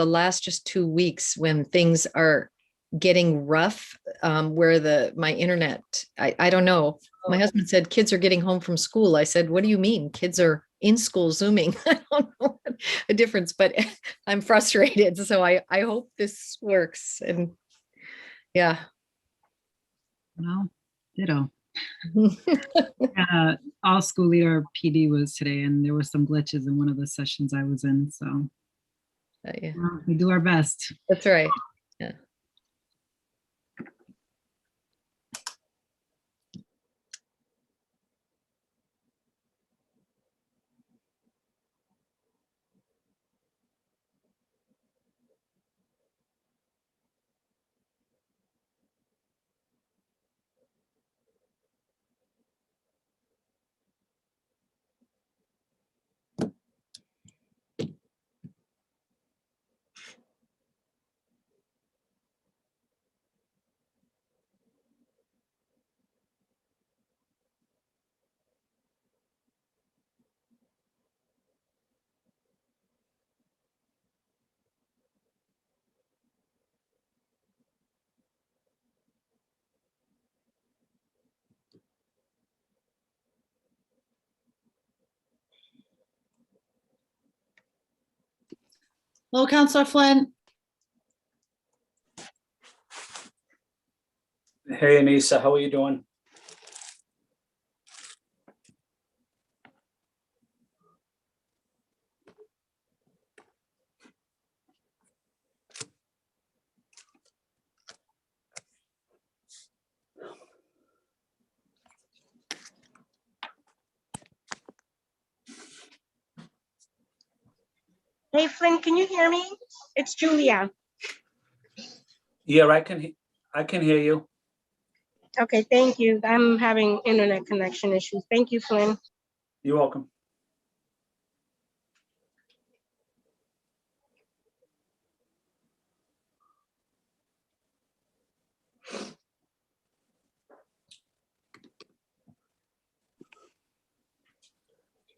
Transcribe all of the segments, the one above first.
the last just 2 weeks when things are getting rough, where my internet, I don't know. My husband said kids are getting home from school. I said, what do you mean? Kids are in school Zooming. I don't know the difference, but I'm frustrated. So I hope this works. And yeah. Well, ditto. All school leader PD was today, and there were some glitches in one of the sessions I was in. So Yeah. We do our best. That's right. Yeah. Hello, Councilor Flynn. Hey, Anissa, how are you doing? Hey, Flynn, can you hear me? It's Julia. Yeah, I can hear you. Okay, thank you. I'm having internet connection issues. Thank you, Flynn. You're welcome.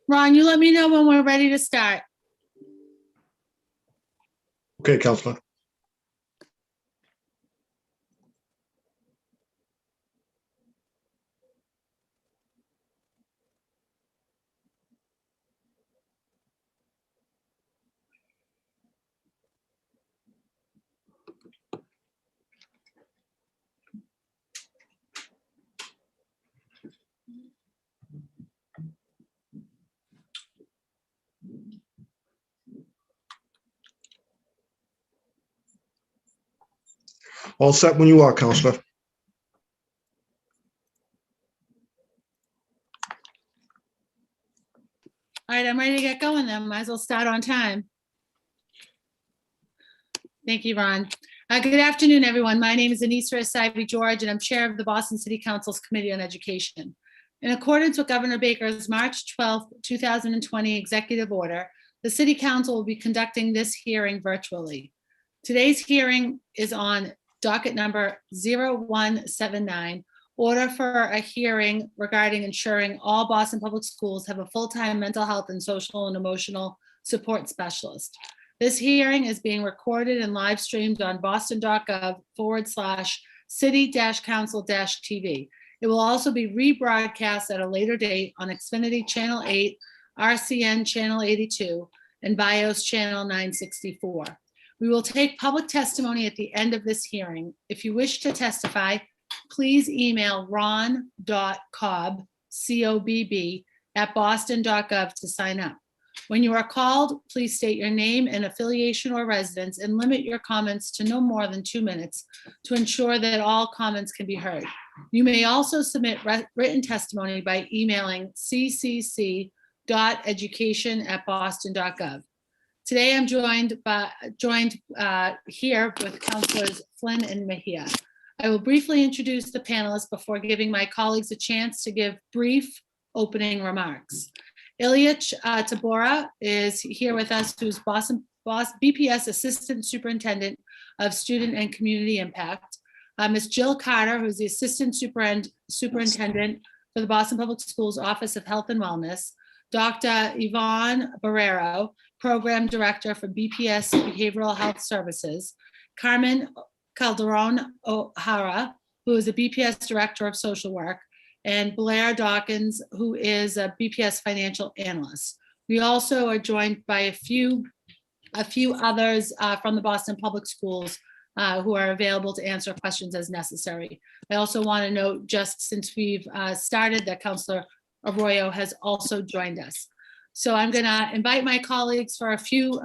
Ron, you let me know when we're ready to start. Okay, Counselor. All set when you are, Counselor. All right, I'm ready to get going then. Might as well start on time. Thank you, Ron. Good afternoon, everyone. My name is Anissa Asaibi-George, and I'm Chair of the Boston City Council's Committee on Education. In accordance with Governor Baker's March 12, 2020 executive order, the City Council will be conducting this hearing virtually. Today's hearing is on docket number 0179, order for a hearing regarding ensuring all Boston Public Schools have a full-time mental health and social and emotional support specialist. This hearing is being recorded and live streamed on boston.gov/city-council-TV. It will also be rebroadcast at a later date on Xfinity Channel 8, RCN Channel 82, and BIOS Channel 964. We will take public testimony at the end of this hearing. If you wish to testify, please email ron.cobb, C-O-B-B, @boston.gov to sign up. When you are called, please state your name and affiliation or residence and limit your comments to no more than 2 minutes to ensure that all comments can be heard. You may also submit written testimony by emailing ccc.education@boston.gov. Today, I'm joined here with Councilors Flynn and Mejia. I will briefly introduce the panelists before giving my colleagues a chance to give brief opening remarks. Ilyich Tabora is here with us, who's BPS Assistant Superintendent of Student and Community Impact. Ms. Jill Carter, who's the Assistant Superintendent for the Boston Public Schools Office of Health and Wellness. Dr. Yvonne Barrero, Program Director for BPS Behavioral Health Services, Carmen Calderon O'Hara, who is a BPS Director of Social Work, and Blair Dawkins, who is a BPS Financial Analyst. We also are joined by a few others from the Boston Public Schools who are available to answer questions as necessary. I also want to note, just since we've started, that Councillor Arroyo has also joined us. So I'm going to invite my colleagues for a few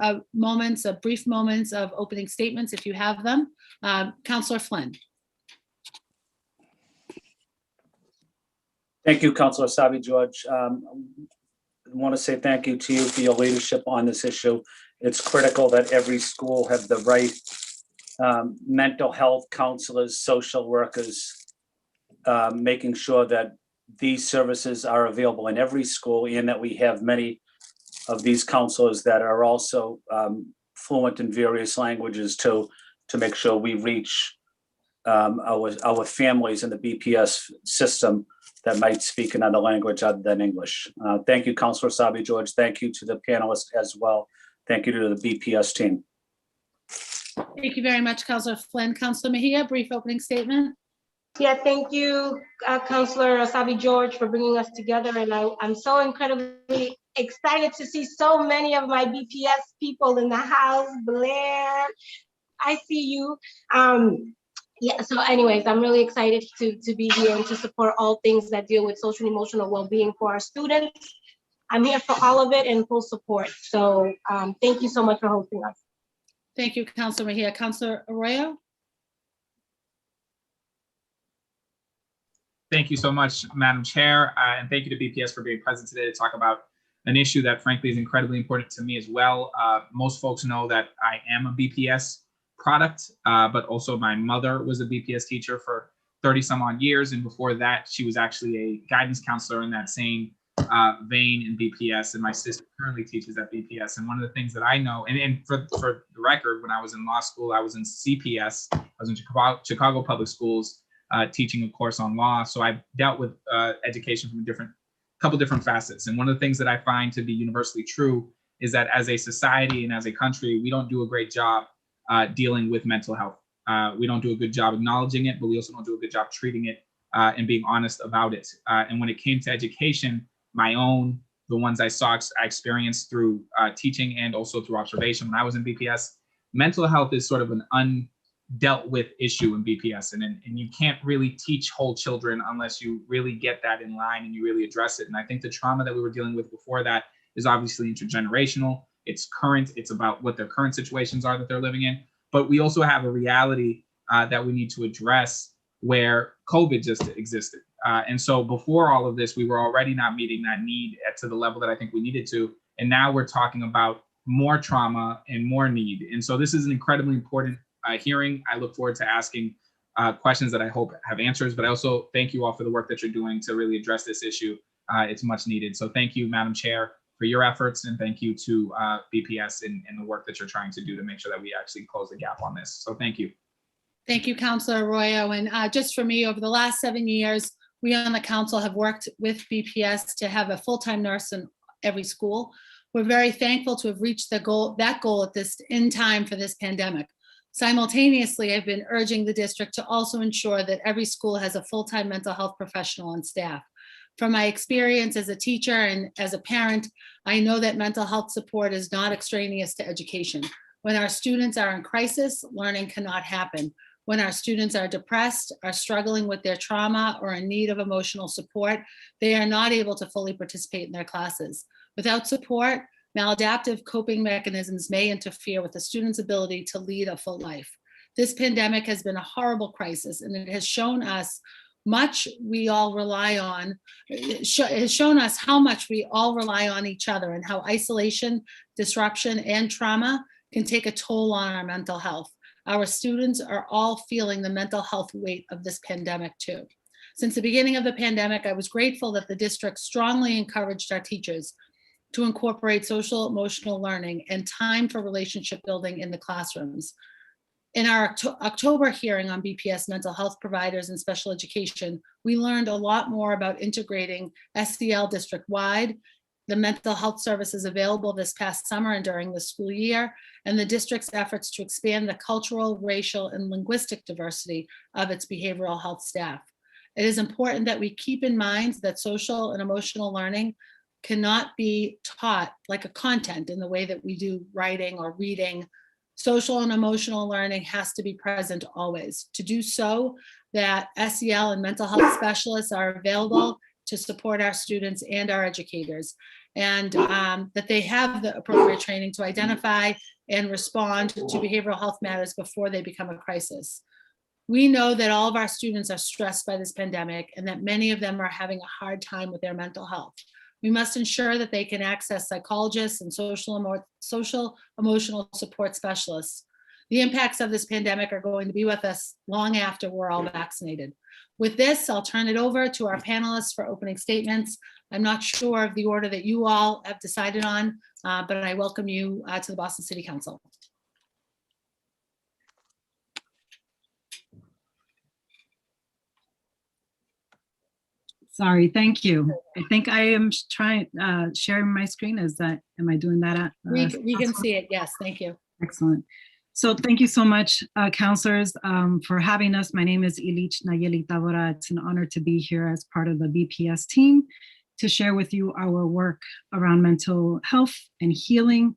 brief moments of opening statements if you have them. Councillor Flynn. Thank you, Councilor Sabi George. I want to say thank you to you for your leadership on this issue. It's critical that every school have the right mental health counselors, social workers, making sure that these services are available in every school, and that we have many of these counselors that are also fluent in various languages to make sure we reach our families in the BPS system that might speak another language other than English. Thank you, Councilor Sabi George. Thank you to the panelists as well. Thank you to the BPS team. Thank you very much, Councillor Flynn. Councillor Mejia, brief opening statement. Yeah, thank you, Councillor Sabi George, for bringing us together. And I'm so incredibly excited to see so many of my BPS people in the house. Blair, I see you. Yeah, so anyways, I'm really excited to be here and to support all things that deal with social and emotional well-being for our students. I'm here for all of it and full support. So thank you so much for hosting us. Thank you, Councillor Mejia. Councillor Arroyo. Thank you so much, Madam Chair, and thank you to BPS for being present today to talk about an issue that frankly is incredibly important to me as well. Most folks know that I am a BPS product, but also my mother was a BPS teacher for 30 some odd years. And before that, she was actually a guidance counselor in that same vein in BPS. And my sister currently teaches at BPS. And one of the things that I know, and for the record, when I was in law school, I was in CPS, I was in Chicago Public Schools, teaching a course on law. So I've dealt with education from a couple different facets. And one of the things that I find to be universally true is that as a society and as a country, we don't do a great job dealing with mental health. We don't do a good job acknowledging it, but we also don't do a good job treating it and being honest about it. And when it came to education, my own, the ones I experienced through teaching and also through observation when I was in BPS, mental health is sort of an undealt with issue in BPS. And you can't really teach whole children unless you really get that in line and you really address it. And I think the trauma that we were dealing with before that is obviously intergenerational. It's current. It's about what their current situations are that they're living in. But we also have a reality that we need to address where COVID just existed. And so before all of this, we were already not meeting that need to the level that I think we needed to. And now we're talking about more trauma and more need. And so this is an incredibly important hearing. I look forward to asking questions that I hope have answers, but I also thank you all for the work that you're doing to really address this issue. It's much needed. So thank you, Madam Chair, for your efforts, and thank you to BPS and the work that you're trying to do to make sure that we actually close the gap on this. So thank you. Thank you, Councillor Arroyo. And just for me, over the last 7 years, we on the council have worked with BPS to have a full-time nurse in every school. We're very thankful to have reached that goal at this in time for this pandemic. Simultaneously, I've been urging the district to also ensure that every school has a full-time mental health professional on staff. From my experience as a teacher and as a parent, I know that mental health support is not extraneous to education. When our students are in crisis, learning cannot happen. When our students are depressed, are struggling with their trauma, or in need of emotional support, they are not able to fully participate in their classes. Without support, maladaptive coping mechanisms may interfere with the student's ability to lead a full life. This pandemic has been a horrible crisis, and it has shown us much we all rely on. It has shown us how much we all rely on each other, and how isolation, disruption, and trauma can take a toll on our mental health. Our students are all feeling the mental health weight of this pandemic too. Since the beginning of the pandemic, I was grateful that the district strongly encouraged our teachers to incorporate social emotional learning and time for relationship building in the classrooms. In our October hearing on BPS mental health providers and special education, we learned a lot more about integrating SEL district-wide the mental health services available this past summer and during the school year, and the district's efforts to expand the cultural, racial, and linguistic diversity of its behavioral health staff. It is important that we keep in mind that social and emotional learning cannot be taught like a content in the way that we do writing or reading. Social and emotional learning has to be present always. To do so, that SEL and mental health specialists are available to support our students and our educators, and that they have the appropriate training to identify and respond to behavioral health matters before they become a crisis. We know that all of our students are stressed by this pandemic and that many of them are having a hard time with their mental health. We must ensure that they can access psychologists and social emotional support specialists. The impacts of this pandemic are going to be with us long after we're all vaccinated. With this, I'll turn it over to our panelists for opening statements. I'm not sure of the order that you all have decided on, but I welcome you to the Boston City Council. Sorry, thank you. I think I am sharing my screen. Am I doing that? We can see it, yes, thank you. Excellent. So thank you so much, counselors, for having us. My name is Ilich Nayeli Tavora. It's an honor to be here as part of the BPS team to share with you our work around mental health and healing,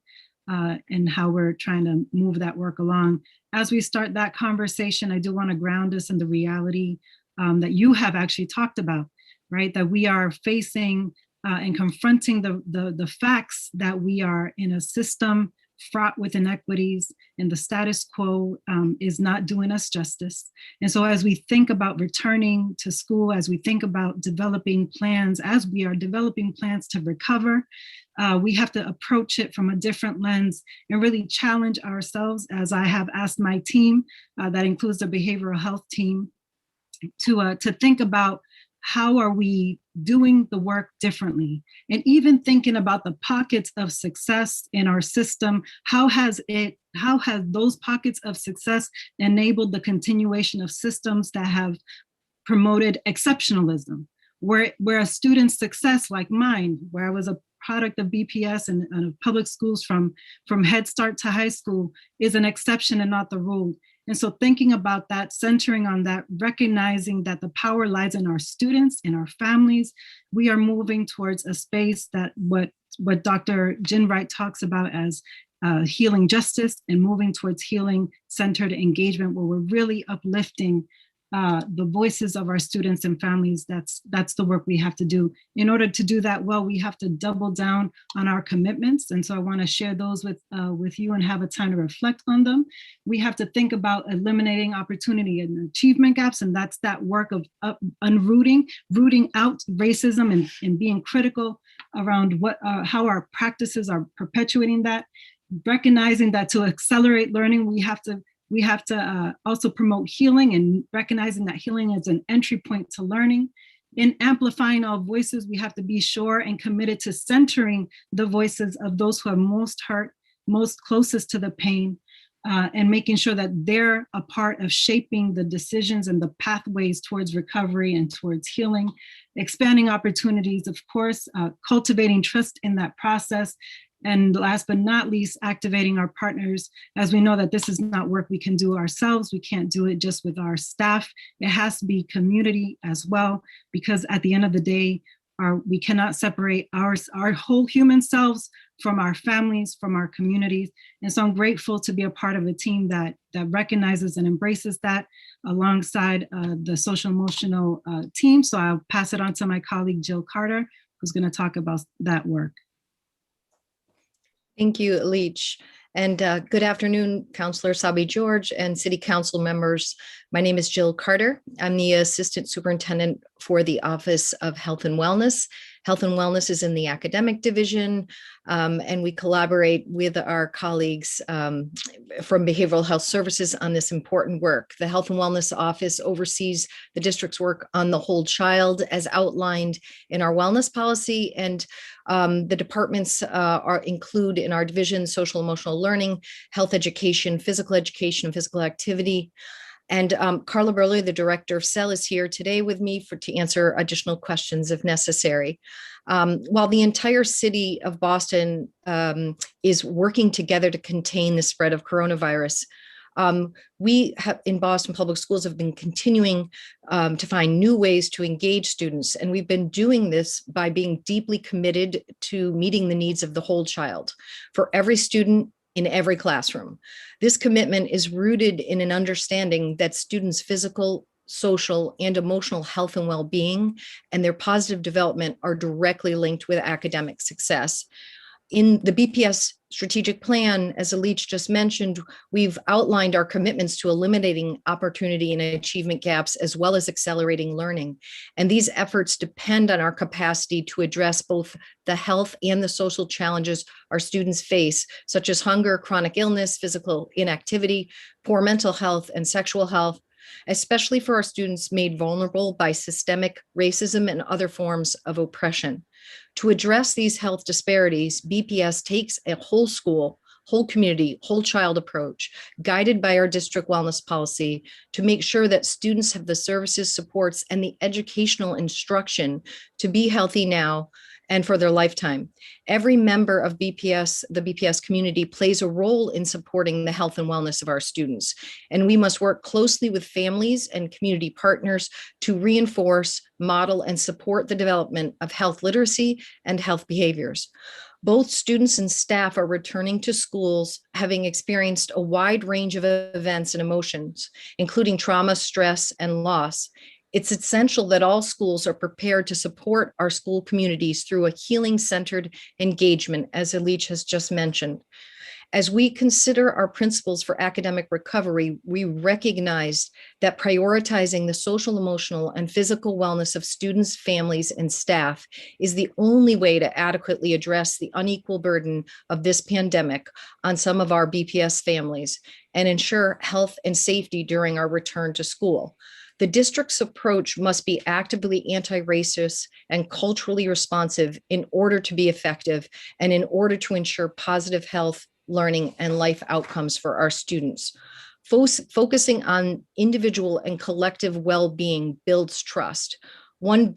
and how we're trying to move that work along. As we start that conversation, I do want to ground us in the reality that you have actually talked about, right? That we are facing and confronting the facts that we are in a system fraught with inequities, and the status quo is not doing us justice. And so as we think about returning to school, as we think about developing plans, as we are developing plans to recover, we have to approach it from a different lens and really challenge ourselves, as I have asked my team, that includes the behavioral health team, to think about how are we doing the work differently? And even thinking about the pockets of success in our system, how has those pockets of success enabled the continuation of systems that have promoted exceptionalism? Where a student's success like mine, where I was a product of BPS and public schools from Head Start to high school, is an exception and not the rule. And so thinking about that, centering on that, recognizing that the power lies in our students, in our families, we are moving towards a space that what Dr. Gin Wright talks about as healing justice, and moving towards healing centered engagement, where we're really uplifting the voices of our students and families. That's the work we have to do. In order to do that well, we have to double down on our commitments. And so I want to share those with you and have a time to reflect on them. We have to think about eliminating opportunity and achievement gaps. And that's that work of rooting out racism and being critical around how our practices are perpetuating that. Recognizing that to accelerate learning, we have to also promote healing, and recognizing that healing is an entry point to learning. In amplifying all voices, we have to be sure and committed to centering the voices of those who are most hurt, most closest to the pain, and making sure that they're a part of shaping the decisions and the pathways towards recovery and towards healing. Expanding opportunities, of course, cultivating trust in that process. And last but not least, activating our partners, as we know that this is not work we can do ourselves. We can't do it just with our staff. It has to be community as well, because at the end of the day, we cannot separate our whole human selves from our families, from our communities. And so I'm grateful to be a part of a team that recognizes and embraces that alongside the social emotional team. So I'll pass it on to my colleague, Jill Carter, who's going to talk about that work. Thank you, Leach. And good afternoon, Councillor Sabi George and City Council members. My name is Jill Carter. I'm the Assistant Superintendent for the Office of Health and Wellness. Health and Wellness is in the academic division, and we collaborate with our colleagues from Behavioral Health Services on this important work. The Health and Wellness Office oversees the district's work on the whole child as outlined in our wellness policy, and the departments include in our division social emotional learning, health education, physical activity. And Carla Burley, the director of CEL, is here today with me to answer additional questions if necessary. While the entire city of Boston is working together to contain the spread of coronavirus, we have in Boston Public Schools have been continuing to find new ways to engage students. And we've been doing this by being deeply committed to meeting the needs of the whole child for every student in every classroom. This commitment is rooted in an understanding that students' physical, social, and emotional health and well-being and their positive development are directly linked with academic success. In the BPS strategic plan, as Alich just mentioned, we've outlined our commitments to eliminating opportunity and achievement gaps, as well as accelerating learning. And these efforts depend on our capacity to address both the health and the social challenges our students face, such as hunger, chronic illness, physical inactivity, poor mental health, and sexual health, especially for our students made vulnerable by systemic racism and other forms of oppression. To address these health disparities, BPS takes a whole school, whole community, whole child approach, guided by our district wellness policy, to make sure that students have the services, supports, and the educational instruction to be healthy now and for their lifetime. Every member of BPS, the BPS community, plays a role in supporting the health and wellness of our students. And we must work closely with families and community partners to reinforce, model, and support the development of health literacy and health behaviors. Both students and staff are returning to schools having experienced a wide range of events and emotions, including trauma, stress, and loss. It's essential that all schools are prepared to support our school communities through a healing-centered engagement, as Alich has just mentioned. As we consider our principles for academic recovery, we recognize that prioritizing the social, emotional, and physical wellness of students, families, and staff is the only way to adequately address the unequal burden of this pandemic on some of our BPS families and ensure health and safety during our return to school. The district's approach must be actively anti-racist and culturally responsive in order to be effective and in order to ensure positive health, learning, and life outcomes for our students. Focusing on individual and collective well-being builds trust. Once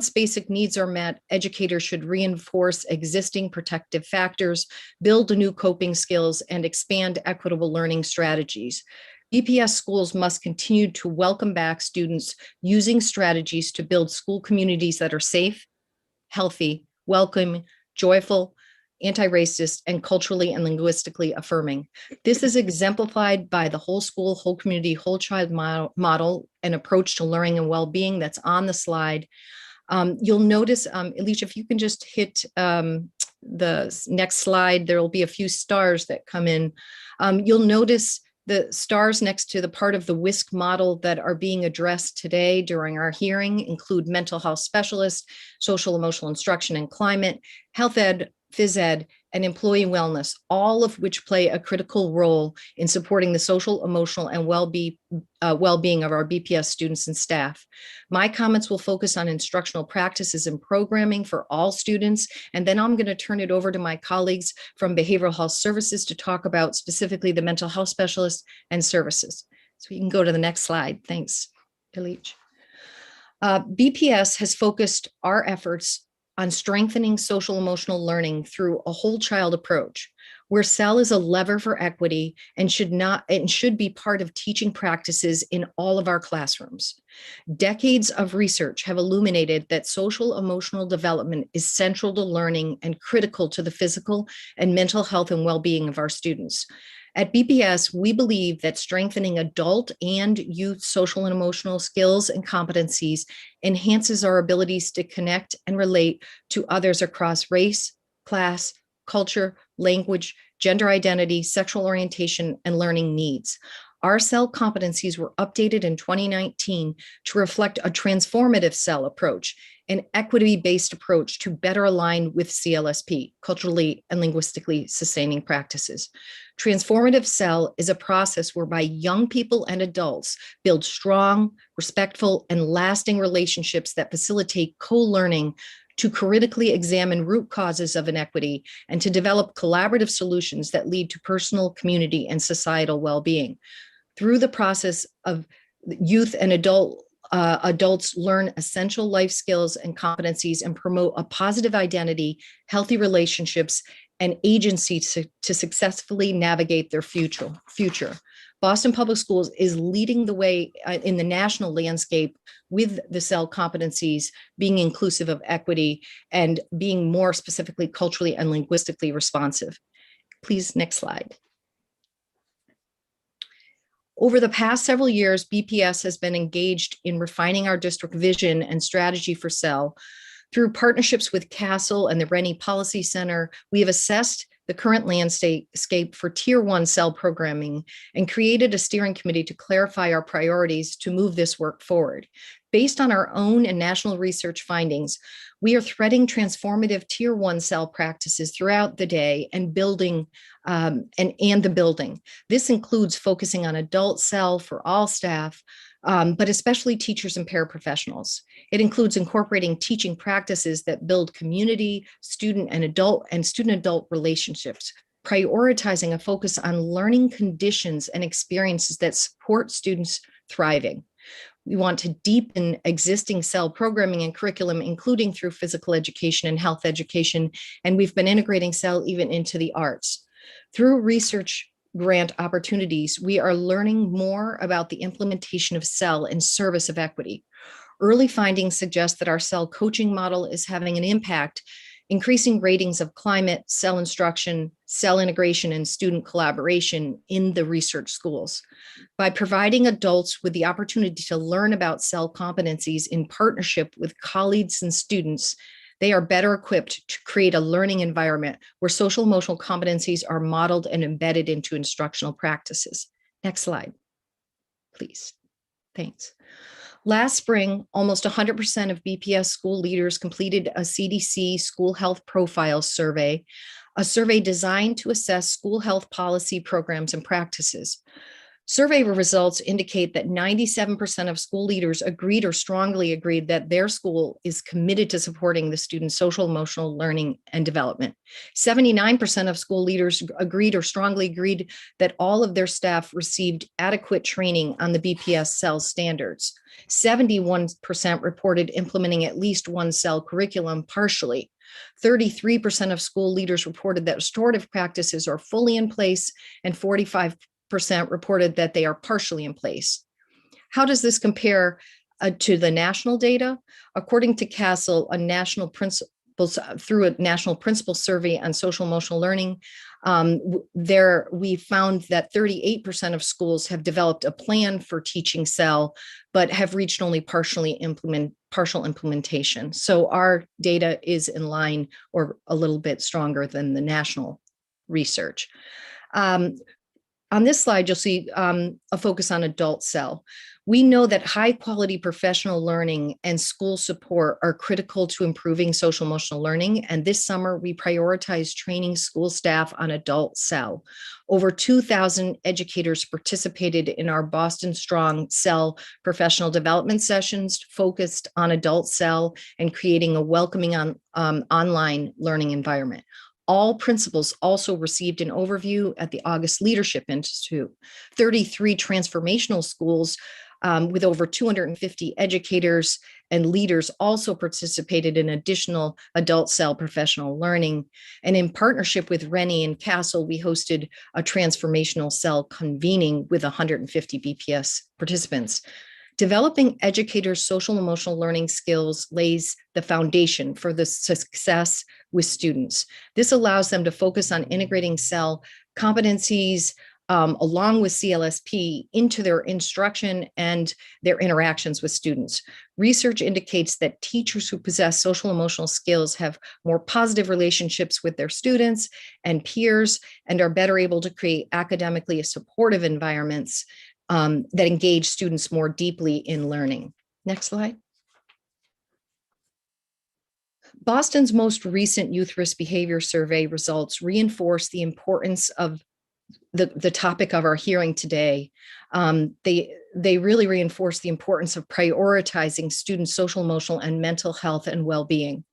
basic needs are met, educators should reinforce existing protective factors, build new coping skills, and expand equitable learning strategies. BPS schools must continue to welcome back students using strategies to build school communities that are safe, healthy, welcoming, joyful, anti-racist, and culturally and linguistically affirming. This is exemplified by the whole school, whole community, whole child model and approach to learning and well-being that's on the slide. You'll notice, Alicia, if you can just hit the next slide, there will be a few stars that come in. You'll notice the stars next to the part of the WISC model that are being addressed today during our hearing include mental health specialists, social emotional instruction and climate, health ed, phys ed, and employee wellness, all of which play a critical role in supporting the social, emotional, and well-being of our BPS students and staff. My comments will focus on instructional practices and programming for all students, and then I'm going to turn it over to my colleagues from Behavioral Health Services to talk about specifically the mental health specialists and services. So you can go to the next slide. Thanks, Alich. BPS has focused our efforts on strengthening social emotional learning through a whole child approach, where SEL is a lever for equity and should be part of teaching practices in all of our classrooms. Decades of research have illuminated that social emotional development is central to learning and critical to the physical and mental health and well-being of our students. At BPS, we believe that strengthening adult and youth social and emotional skills and competencies enhances our abilities to connect and relate to others across race, class, culture, language, gender identity, sexual orientation, and learning needs. Our SEL competencies were updated in 2019 to reflect a transformative SEL approach, an equity-based approach to better align with CLSP, culturally and linguistically sustaining practices. Transformative SEL is a process whereby young people and adults build strong, respectful, and lasting relationships that facilitate co-learning to critically examine root causes of inequity and to develop collaborative solutions that lead to personal, community, and societal well-being. Through the process of youth and adult adults learn essential life skills and competencies and promote a positive identity, healthy relationships, and agency to successfully navigate their future. Boston Public Schools is leading the way in the national landscape with the CEL competencies, being inclusive of equity and being more specifically culturally and linguistically responsive. Please, next slide. Over the past several years, BPS has been engaged in refining our district vision and strategy for CEL. Through partnerships with CASEL and the Rennie Policy Center, we have assessed the current landscape for Tier 1 CEL programming and created a steering committee to clarify our priorities to move this work forward. Based on our own and national research findings, we are threading transformative Tier 1 CEL practices throughout the day and building and the building. This includes focusing on adult CEL for all staff, but especially teachers and paraprofessionals. It includes incorporating teaching practices that build community, student and student-adult relationships, prioritizing a focus on learning conditions and experiences that support students thriving. We want to deepen existing CEL programming and curriculum, including through physical education and health education, and we've been integrating CEL even into the arts. Through research grant opportunities, we are learning more about the implementation of CEL in service of equity. Early findings suggest that our CEL coaching model is having an impact, increasing ratings of climate, CEL instruction, CEL integration, and student collaboration in the research schools. By providing adults with the opportunity to learn about CEL competencies in partnership with colleagues and students, they are better equipped to create a learning environment where social emotional competencies are modeled and embedded into instructional practices. Next slide, please. Thanks. Last spring, almost 100% of BPS school leaders completed a CDC school health profile survey, a survey designed to assess school health policy programs and practices. Survey results indicate that 97% of school leaders agreed or strongly agreed that their school is committed to supporting the student's social emotional learning and development. 79% of school leaders agreed or strongly agreed that all of their staff received adequate training on the BPS CEL standards. 71% reported implementing at least one CEL curriculum partially. 33% of school leaders reported that restorative practices are fully in place, and 45% reported that they are partially in place. How does this compare to the national data? According to CASEL, through a national principal survey on social emotional learning, we found that 38% of schools have developed a plan for teaching CEL, but have reached only partial implementation. So our data is in line or a little bit stronger than the national research. On this slide, you'll see a focus on adult CEL. We know that high quality professional learning and school support are critical to improving social emotional learning. And this summer, we prioritized training school staff on adult CEL. Over 2,000 educators participated in our Boston Strong CEL professional development sessions focused on adult CEL and creating a welcoming online learning environment. All principals also received an overview at the August Leadership Institute. 33 transformational schools with over 250 educators and leaders also participated in additional adult CEL professional learning. And in partnership with Rennie and CASEL, we hosted a transformational CEL convening with 150 BPS participants. Developing educators' social emotional learning skills lays the foundation for the success with students. This allows them to focus on integrating CEL competencies along with CLSP into their instruction and their interactions with students. Research indicates that teachers who possess social emotional skills have more positive relationships with their students and peers and are better able to create academically supportive environments that engage students more deeply in learning. Next slide. Boston's most recent youth risk behavior survey results reinforce the importance of the topic of our hearing today. They really reinforce the importance of prioritizing students' social, emotional, and mental health and well-being.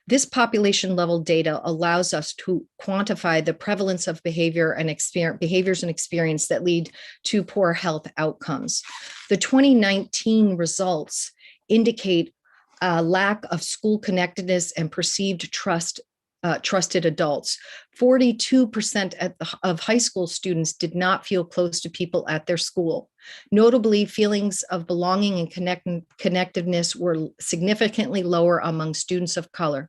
This population level data allows us to quantify the prevalence of behaviors and experience that lead to poor health outcomes. The 2019 results indicate a lack of school connectedness and perceived trusted adults. 42% of high school students did not feel close to people at their school. Notably, feelings of belonging and connectedness were significantly lower among students of color.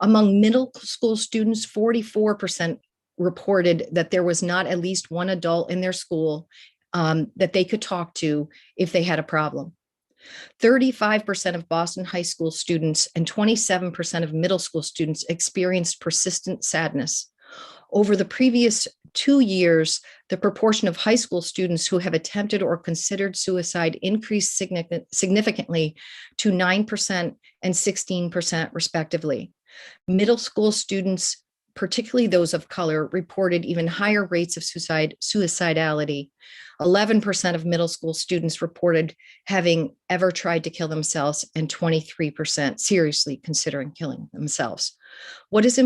Among middle school students, 44% reported that there was not at least one adult in their school that they could talk to if they had a problem. 35% of Boston high school students and 27% of middle school students experienced persistent sadness. Over the previous 2 years, the proportion of high school students who have attempted or considered suicide increased significantly to 9% and 16% respectively. Middle school students, particularly those of color, reported even higher rates of suicidality. 11% of middle school students reported having ever tried to kill themselves, and 23% seriously considering killing themselves. What is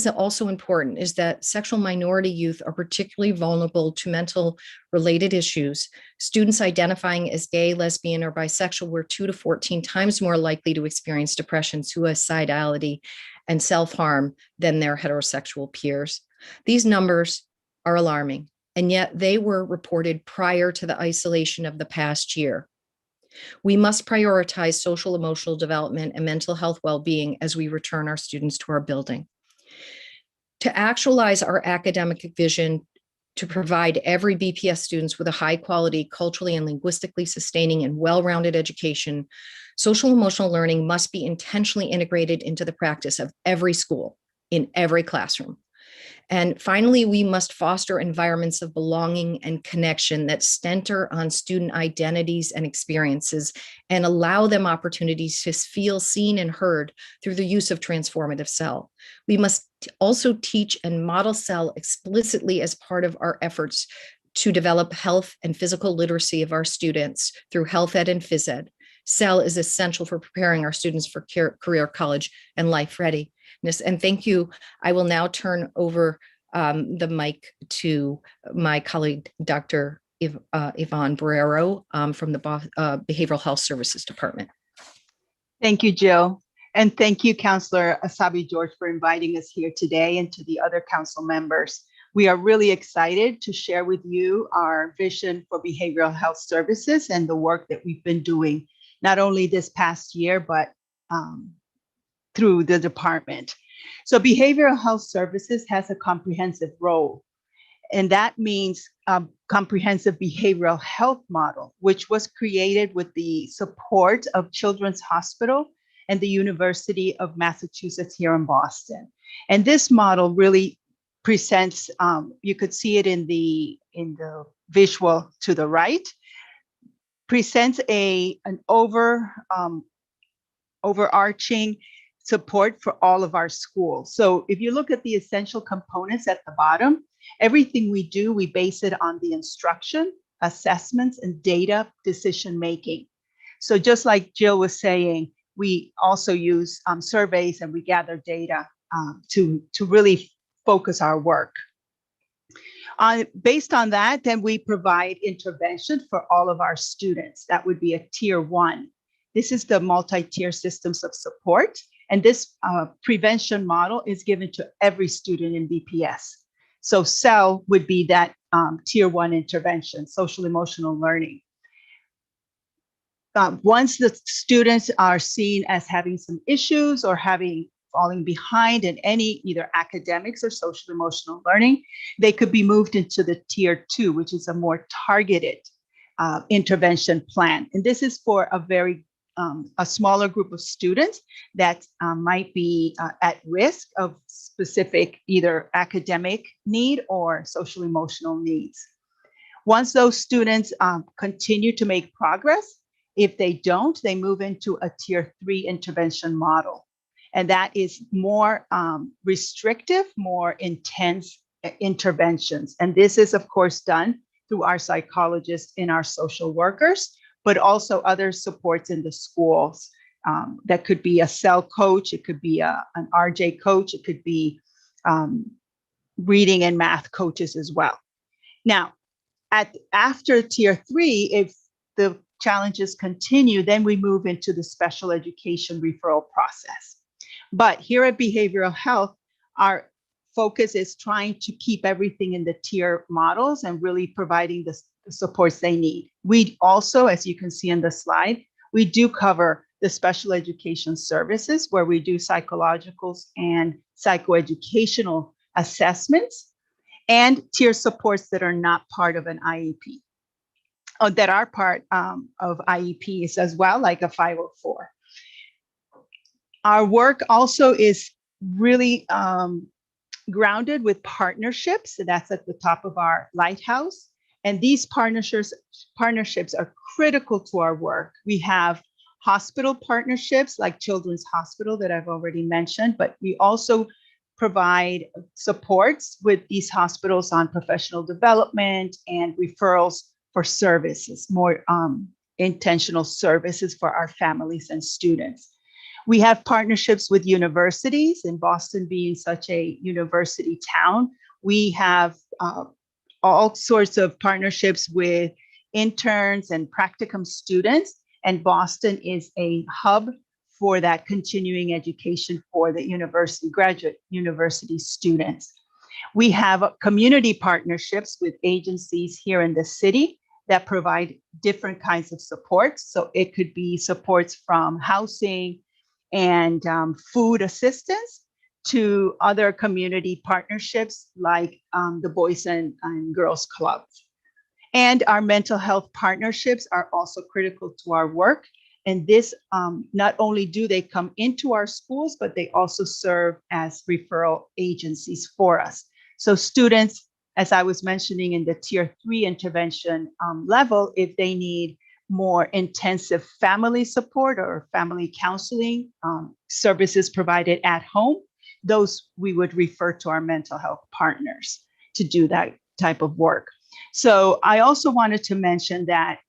also important is that sexual minority youth are particularly vulnerable to mental related issues. Students identifying as gay, lesbian, or bisexual were 2 to 14 times more likely to experience depression, suicidality, and self-harm than their heterosexual peers. These numbers are alarming, and yet they were reported prior to the isolation of the past year. We must prioritize social emotional development and mental health well-being as we return our students to our building. To actualize our academic vision to provide every BPS students with a high quality, culturally and linguistically sustaining and well-rounded education, social emotional learning must be intentionally integrated into the practice of every school, in every classroom. And finally, we must foster environments of belonging and connection that center on student identities and experiences and allow them opportunities to feel seen and heard through the use of transformative SEL. We must also teach and model SEL explicitly as part of our efforts to develop health and physical literacy of our students through health ed and phys ed. SEL is essential for preparing our students for career, college, and life readiness. And thank you. I will now turn over the mic to my colleague, Dr. Yvonne Barrero from the Behavioral Health Services Department. Thank you, Jill. And thank you, Counselor Asabi George, for inviting us here today, and to the other council members. We are really excited to share with you our vision for behavioral health services and the work that we've been doing, not only this past year, but through the department. So behavioral health services has a comprehensive role, and that means comprehensive behavioral health model, which was created with the support of Children's Hospital and the University of Massachusetts here in Boston. And this model really presents, you could see it in the visual to the right, presents an overarching support for all of our schools. So if you look at the essential components at the bottom, everything we do, we base it on the instruction, assessments, and data decision-making. So just like Jill was saying, we also use surveys and we gather data to really focus our work. Based on that, then we provide intervention for all of our students. That would be a tier 1. This is the multi-tier systems of support. And this prevention model is given to every student in BPS. So SEL would be that tier 1 intervention, social emotional learning. Once the students are seen as having some issues or falling behind in any either academics or social emotional learning, they could be moved into the tier 2, which is a more targeted intervention plan. And this is for a smaller group of students that might be at risk of specific either academic need or social emotional needs. Once those students continue to make progress, if they don't, they move into a tier 3 intervention model. And that is more restrictive, more intense interventions. And this is, of course, done through our psychologists and our social workers, but also other supports in the schools That could be a cell coach, it could be an RJ coach, it could be reading and math coaches as well. Now, after tier 3, if the challenges continue, then we move into the special education referral process. But here at Behavioral Health, our focus is trying to keep everything in the tier models and really providing the supports they need. We also, as you can see in the slide, we do cover the special education services where we do psychologicals and psychoeducational assessments and tier supports that are not part of an IEP, or that are part of IEPs as well, like a 504. Our work also is really grounded with partnerships. So that's at the top of our lighthouse. And these partnerships are critical to our work. We have hospital partnerships like Children's Hospital that I've already mentioned, but we also provide supports with these hospitals on professional development and referrals for services, more intentional services for our families and students. We have partnerships with universities, in Boston being such a university town. We have all sorts of partnerships with interns and practicum students, and Boston is a hub for that continuing education for the university, graduate university students. We have community partnerships with agencies here in the city that provide different kinds of supports. So it could be supports from housing and food assistance to other community partnerships like the Boys and Girls Clubs. And our mental health partnerships are also critical to our work. And this, not only do they come into our schools, but they also serve as referral agencies for us. So students, as I was mentioning in the tier 3 intervention level, if they need more intensive family support or family counseling services provided at home, those we would refer to our mental health partners to do that type of work. So I also wanted to mention that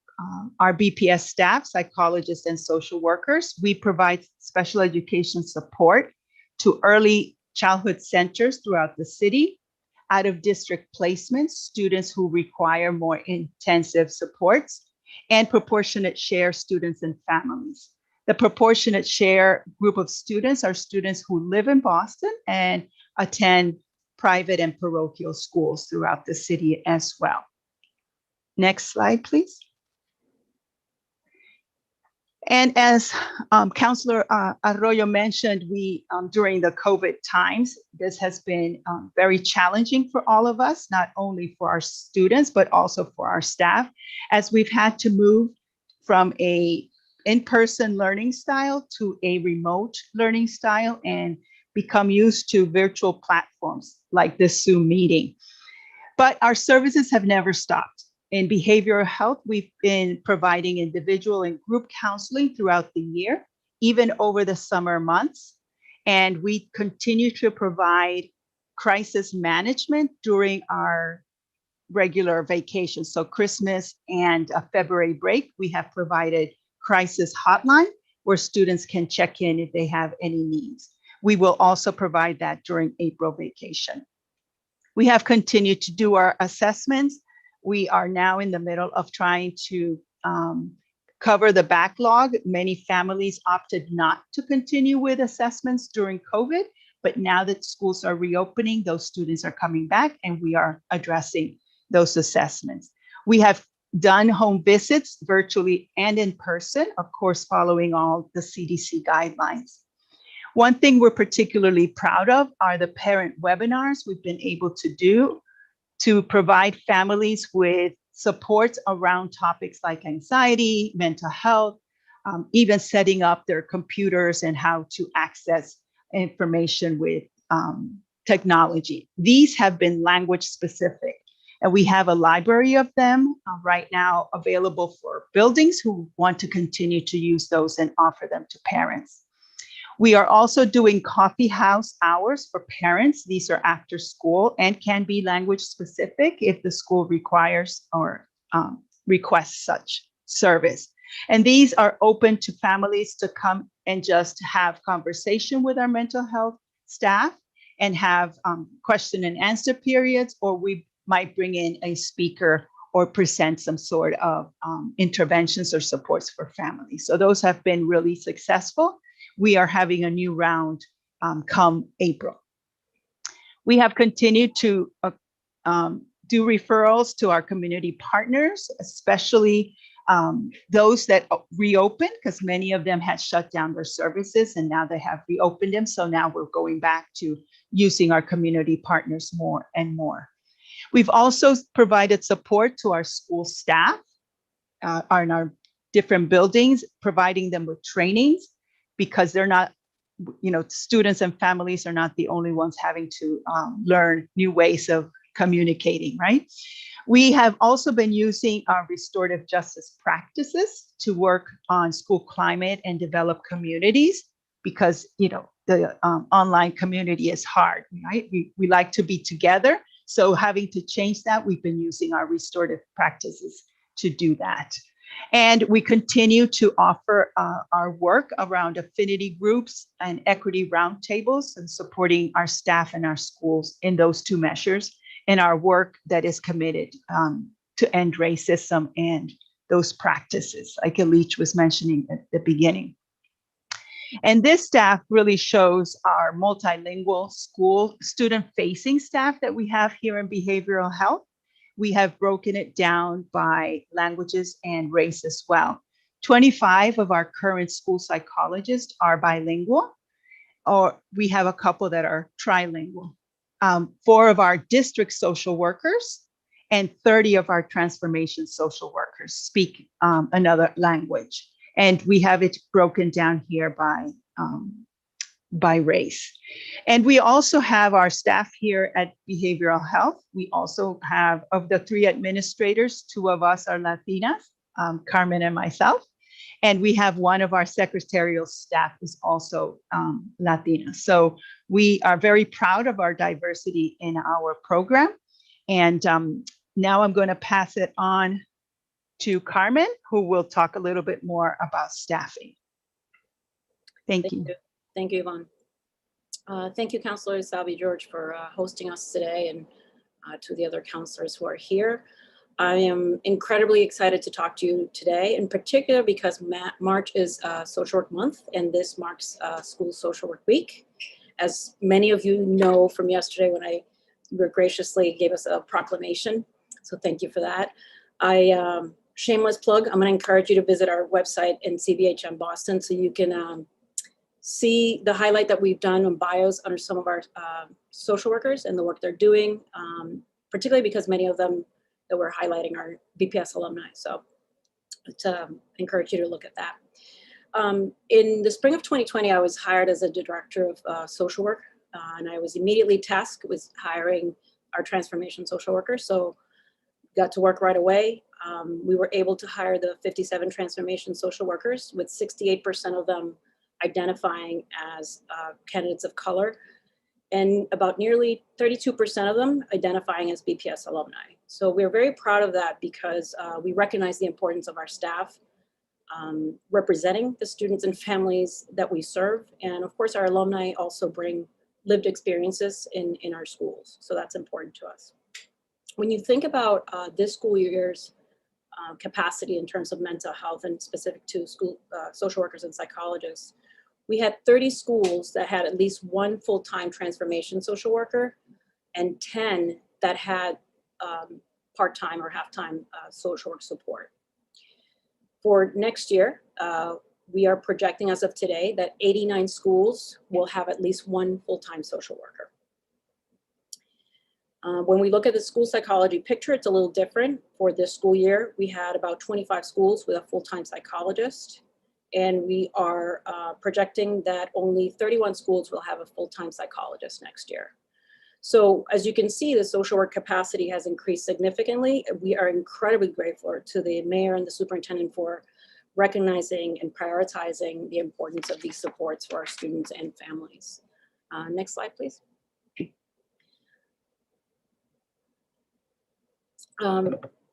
our BPS staff, psychologists and social workers, we provide special education support to early childhood centers throughout the city, out of district placements, students who require more intensive supports, and proportionate share students and families. The proportionate share group of students are students who live in Boston and attend private and parochial schools throughout the city as well. Next slide, please. And as Councillor Arroyo mentioned, we during the COVID times, this has been very challenging for all of us, not only for our students, but also for our staff, as we've had to move from a in-person learning style to a remote learning style and become used to virtual platforms like this Zoom meeting. But our services have never stopped. In behavioral health, we've been providing individual and group counseling throughout the year, even over the summer months. And we continue to provide crisis management during our regular vacations. So Christmas and a February break, we have provided crisis hotline where students can check in if they have any needs. We will also provide that during April vacation. We have continued to do our assessments. We are now in the middle of trying to cover the backlog. Many families opted not to continue with assessments during COVID, but now that schools are reopening, those students are coming back and we are addressing those assessments. We have done home visits virtually and in person, of course, following all the CDC guidelines. One thing we're particularly proud of are the parent webinars we've been able to do to provide families with supports around topics like anxiety, mental health, even setting up their computers and how to access information with technology. These have been language specific, and we have a library of them right now available for buildings who want to continue to use those and offer them to parents. We are also doing coffee house hours for parents. These are after school and can be language specific if the school requires or requests such service. And these are open to families to come and just have conversation with our mental health staff and have question and answer periods, or we might bring in a speaker or present some sort of interventions or supports for families. So those have been really successful. We are having a new round come April. We have continued to do referrals to our community partners, especially those that reopened, because many of them had shut down their services and now they have reopened them. So now we're going back to using our community partners more and more. We've also provided support to our school staff in our different buildings, providing them with trainings, because they're not, students and families are not the only ones having to learn new ways of communicating, right? We have also been using our restorative justice practices to work on school climate and develop communities, because, the online community is hard, right? We like to be together. So having to change that, we've been using our restorative practices to do that. And we continue to offer our work around affinity groups and equity roundtables and supporting our staff and our schools in those two measures, and our work that is committed to end racism and those practices, like Elich was mentioning at the beginning. And this staff really shows our multilingual school student-facing staff that we have here in behavioral health. We have broken it down by languages and race as well. 25 of our current school psychologists are bilingual, or we have a couple that are trilingual. 4 of our district social workers and 30 of our transformation social workers speak another language. And we have it broken down here by race. And we also have our staff here at Behavioral Health. We also have, of the 3 administrators, 2 of us are Latinas, Carmen and myself. And we have one of our secretarial staff is also Latina. So we are very proud of our diversity in our program. And now I'm going to pass it on to Carmen, who will talk a little bit more about staffing. Thank you. Thank you, Yvonne. Thank you, Councilor Salvi George, for hosting us today, and to the other councilors who are here. I am incredibly excited to talk to you today, in particular because March is Social Work Month, and this marks School Social Work Week. As many of you know from yesterday when you graciously gave us a proclamation, so thank you for that. Shameless plug, I'm going to encourage you to visit our website in CBHM Boston so you can see the highlight that we've done on bios under some of our social workers and the work they're doing, particularly because many of them that we're highlighting are BPS alumni. So to encourage you to look at that. In the spring of 2020, I was hired as a director of social work, and I was immediately tasked with hiring our transformation social workers. So got to work right away. We were able to hire the 57 transformation social workers, with 68% of them identifying as candidates of color, and about nearly 32% of them identifying as BPS alumni. So we're very proud of that because we recognize the importance of our staff representing the students and families that we serve. And of course, our alumni also bring lived experiences in our schools. So that's important to us. When you think about this school year's capacity in terms of mental health and specific to school social workers and psychologists, we had 30 schools that had at least 1 full-time transformation social worker and 10 that had part-time or half-time social work support. For next year, we are projecting as of today that 89 schools will have at least 1 full-time social worker. When we look at the school psychology picture, it's a little different. For this school year, we had about 25 schools with a full-time psychologist, and we are projecting that only 31 schools will have a full-time psychologist next year. So as you can see, the social work capacity has increased significantly. We are incredibly grateful to the mayor and the superintendent for recognizing and prioritizing the importance of these supports for our students and families. Next slide, please.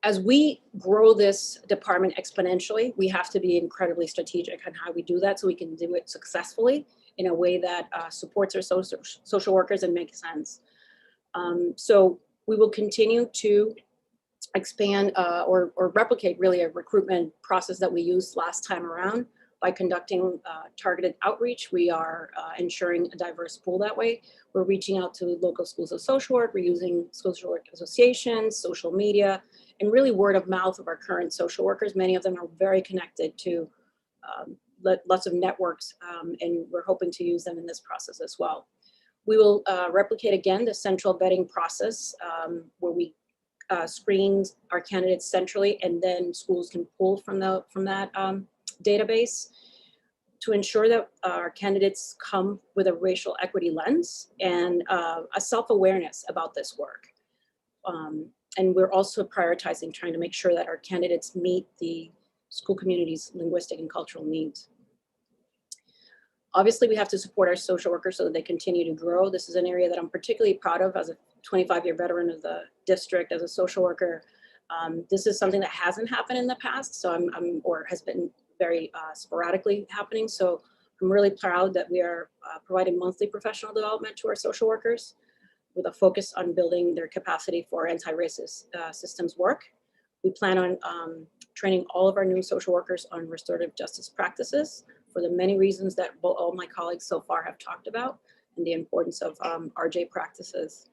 As we grow this department exponentially, we have to be incredibly strategic on how we do that so we can do it successfully in a way that supports our social workers and makes sense. So we will continue to expand or replicate really a recruitment process that we used last time around by conducting targeted outreach. We are ensuring a diverse pool that way. We're reaching out to local schools of social work. We're using social work associations, social media, and really word of mouth of our current social workers. Many of them are very connected to lots of networks, and we're hoping to use them in this process as well. We will replicate again the central vetting process where we screen our candidates centrally, and then schools can pull from that database to ensure that our candidates come with a racial equity lens and a self-awareness about this work. And we're also prioritizing trying to make sure that our candidates meet the school community's linguistic and cultural needs. Obviously, we have to support our social workers so that they continue to grow. This is an area that I'm particularly proud of as a 25-year veteran of the district as a social worker. This is something that hasn't happened in the past, so or has been very sporadically happening. So I'm really proud that we are providing monthly professional development to our social workers with a focus on building their capacity for anti-racist systems work. We plan on training all of our new social workers on restorative justice practices for the many reasons that all my colleagues so far have talked about, and the importance of RJ practices.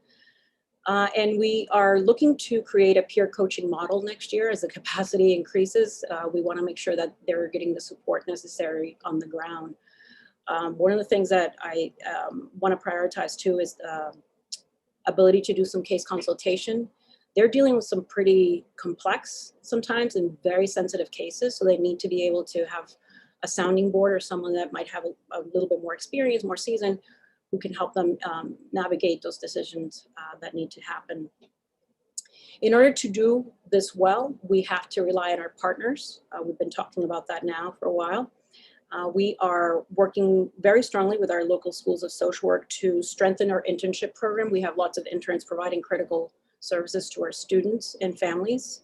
And we are looking to create a peer coaching model next year as the capacity increases. We want to make sure that they're getting the support necessary on the ground. One of the things that I want to prioritize too is ability to do some case consultation. They're dealing with some pretty complex sometimes and very sensitive cases, so they need to be able to have a sounding board or someone that might have a little bit more experience, more seasoned, who can help them navigate those decisions that need to happen. In order to do this well, we have to rely on our partners. We've been talking about that now for a while. We are working very strongly with our local schools of social work to strengthen our internship program. We have lots of interns providing critical services to our students and families.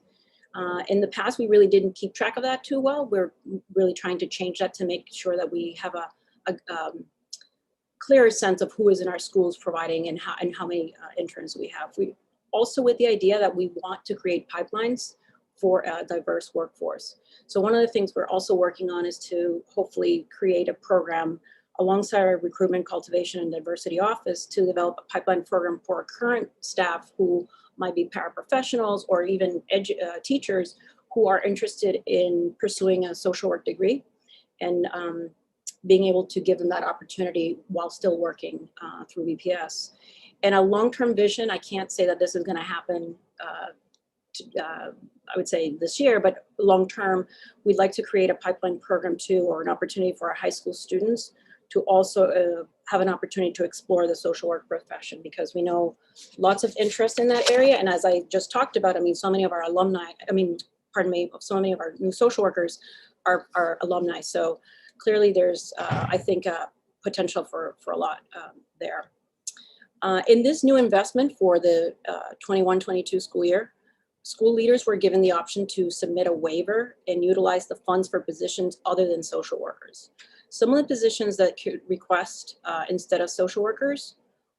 In the past, we really didn't keep track of that too well. We're really trying to change that to make sure that we have a clearer sense of who is in our schools providing and how many interns we have. We also with the idea that we want to create pipelines for a diverse workforce. So one of the things we're also working on is to hopefully create a program alongside our recruitment, cultivation, and diversity office to develop a pipeline program for our current staff who might be paraprofessionals or even teachers who are interested in pursuing a social work degree, and being able to give them that opportunity while still working through BPS. And a long-term vision, I can't say that this is going to happen I would say this year, but long-term, we'd like to create a pipeline program too, or an opportunity for our high school students to also have an opportunity to explore the social work profession, because we know lots of interest in that area. And as I just talked about, I mean, so many of our alumni, so many of our new social workers are alumni. So clearly there's, I think, potential for a lot there. In this new investment for the 21-22 school year, school leaders were given the option to submit a waiver and utilize the funds for positions other than social workers. Some of the positions that could request instead of social workers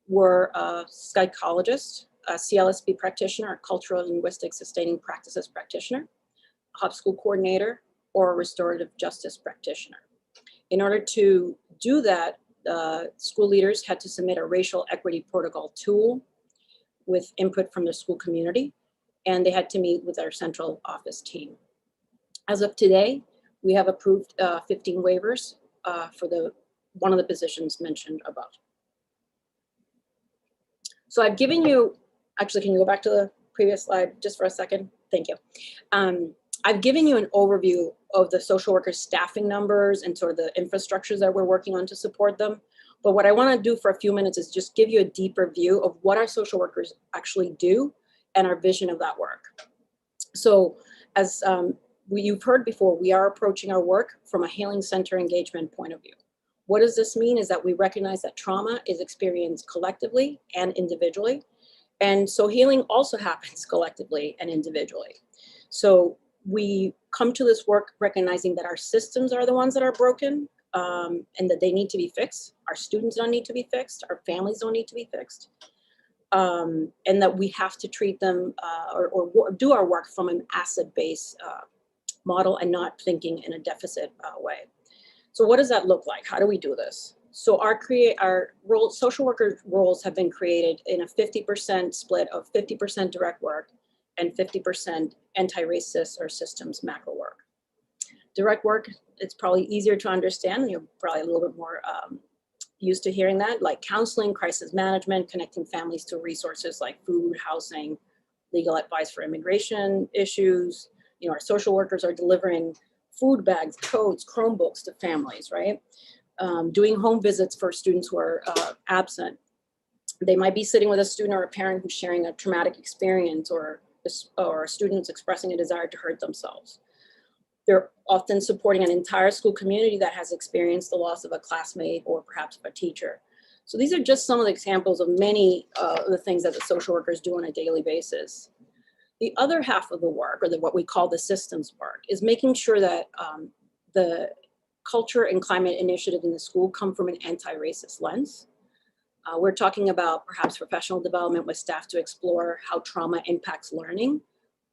were a psychologist, a CLSP practitioner, a cultural and linguistic sustaining practices practitioner, a hub school coordinator, or a restorative justice practitioner. In order to do that, school leaders had to submit a racial equity protocol tool with input from the school community, and they had to meet with our central office team. As of today, we have approved 15 waivers for one of the positions mentioned above. So I've given you, actually, can you go back to the previous slide just for a second? Thank you. I've given you an overview of the social worker staffing numbers and sort of the infrastructures that we're working on to support them. But what I want to do for a few minutes is just give you a deeper view of what our social workers actually do and our vision of that work. So as you've heard before, we are approaching our work from a healing center engagement point of view. What does this mean is that we recognize that trauma is experienced collectively and individually. And so healing also happens collectively and individually. So we come to this work recognizing that our systems are the ones that are broken, and that they need to be fixed. Our students don't need to be fixed. Our families don't need to be fixed. And that we have to treat them or do our work from an asset-based model and not thinking in a deficit way. So what does that look like? How do we do this? So our social worker roles have been created in a 50% split of 50% direct work and 50% anti-racist or systems macro work. Direct work, it's probably easier to understand. You're probably a little bit more used to hearing that, like counseling, crisis management, connecting families to resources like food, housing, legal advice for immigration issues. You know, our social workers are delivering food bags, coats, Chromebooks to families, right? Doing home visits for students who are absent. They might be sitting with a student or a parent who's sharing a traumatic experience or students expressing a desire to hurt themselves. They're often supporting an entire school community that has experienced the loss of a classmate or perhaps of a teacher. So these are just some of the examples of many of the things that the social workers do on a daily basis. The other half of the work, or what we call the systems work, is making sure that the culture and climate initiative in the school come from an anti-racist lens. We're talking about perhaps professional development with staff to explore how trauma impacts learning,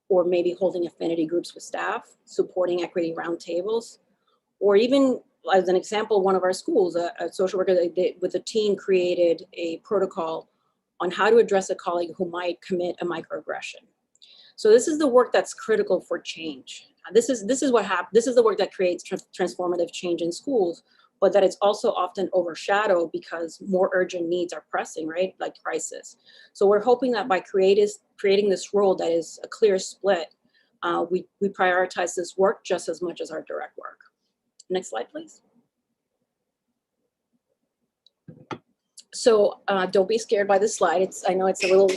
or maybe holding affinity groups with staff, supporting equity roundtables, or even as an example, one of our schools, a social worker with a team created a protocol on how to address a colleague who might commit a microaggression. So this is the work that's critical for change. This is what happens. This is the work that creates transformative change in schools, but that it's also often overshadowed because more urgent needs are pressing, right? Like crisis. So we're hoping that by creating this role that is a clear split, we prioritize this work just as much as our direct work. Next slide, please. So don't be scared by this slide. I know it's a little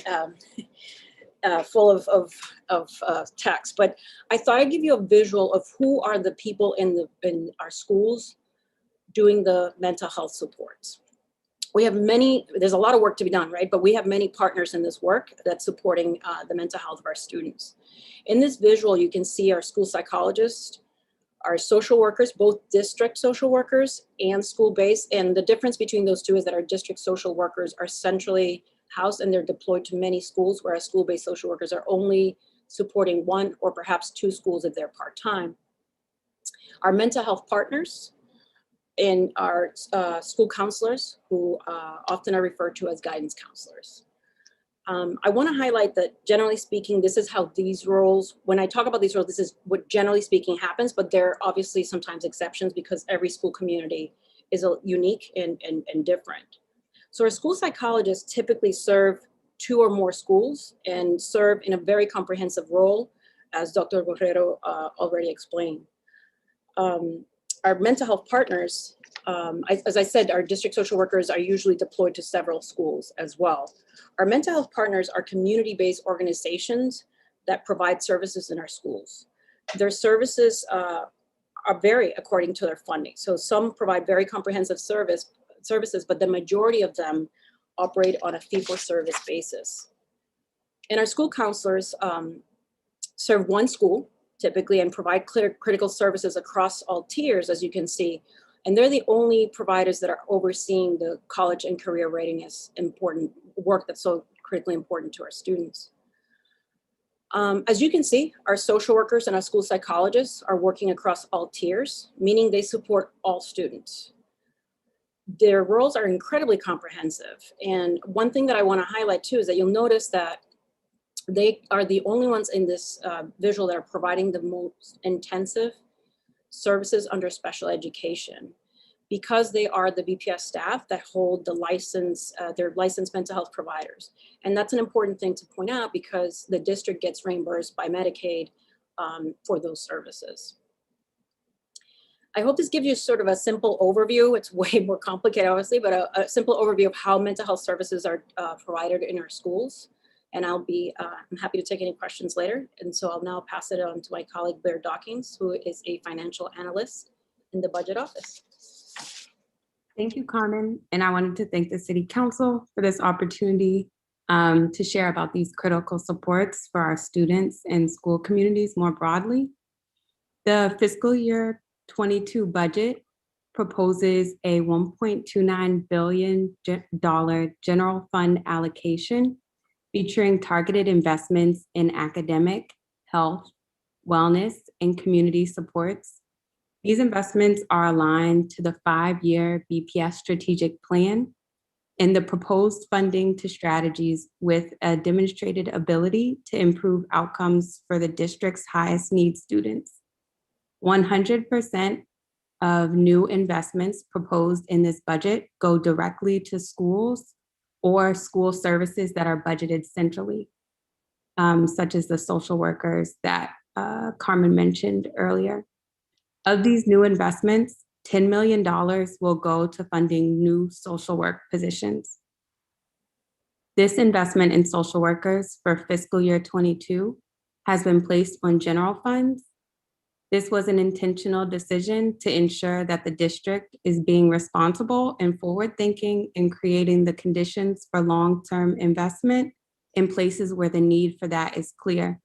full of text, but I thought I'd give you a visual of who are the people in our schools doing the mental health supports. We have there's a lot of work to be done, right? But we have many partners in this work that's supporting the mental health of our students. In this visual, you can see our school psychologists, our social workers, both district social workers and school-based. And the difference between those two is that our district social workers are centrally housed and they're deployed to many schools, whereas school-based social workers are only supporting one or perhaps two schools if they're part-time. Our mental health partners and our school counselors, who often are referred to as guidance counselors. I want to highlight that generally speaking, this is how these roles, when I talk about these roles, this is what generally speaking happens, but there are obviously sometimes exceptions because every school community is unique and different. So our school psychologists typically serve 2 or more schools and serve in a very comprehensive role, as Dr. Borrero already explained. Our mental health partners, as I said, our district social workers are usually deployed to several schools as well. Our mental health partners are community-based organizations that provide services in our schools. Their services vary according to their funding. So some provide very comprehensive services, but the majority of them operate on a fee-for-service basis. And our school counselors serve one school typically and provide critical services across all tiers, as you can see. And they're the only providers that are overseeing the college and career readiness important work that's so critically important to our students. As you can see, our social workers and our school psychologists are working across all tiers, meaning they support all students. Their roles are incredibly comprehensive. And one thing that I want to highlight too is that you'll notice that they are the only ones in this visual that are providing the most intensive services under special education, because they are the BPS staff that hold the license, they're licensed mental health providers. And that's an important thing to point out because the district gets reimbursed by Medicaid for those services. I hope this gives you sort of a simple overview. It's way more complicated, obviously, but a simple overview of how mental health services are provided in our schools. And I'm happy to take any questions later. And so I'll now pass it on to my colleague, Blair Dawkins, who is a financial analyst in the budget office. Thank you, Carmen. And I wanted to thank the City Council for this opportunity to share about these critical supports for our students and school communities more broadly. The fiscal year 22 budget proposes a $1.29 billion general fund allocation featuring targeted investments in academic, health, wellness, and community supports. These investments are aligned to the 5-year BPS strategic plan and the proposed funding to strategies with a demonstrated ability to improve outcomes for the district's highest need students. 100% of new investments proposed in this budget go directly to schools or school services that are budgeted centrally, such as the social workers that Carmen mentioned earlier. Of these new investments, $10 million will go to funding new social work positions. This investment in social workers for fiscal year 22 has been placed on general funds. This was an intentional decision to ensure that the district is being responsible and forward-thinking in creating the conditions for long-term investment in places where the need for that is clear.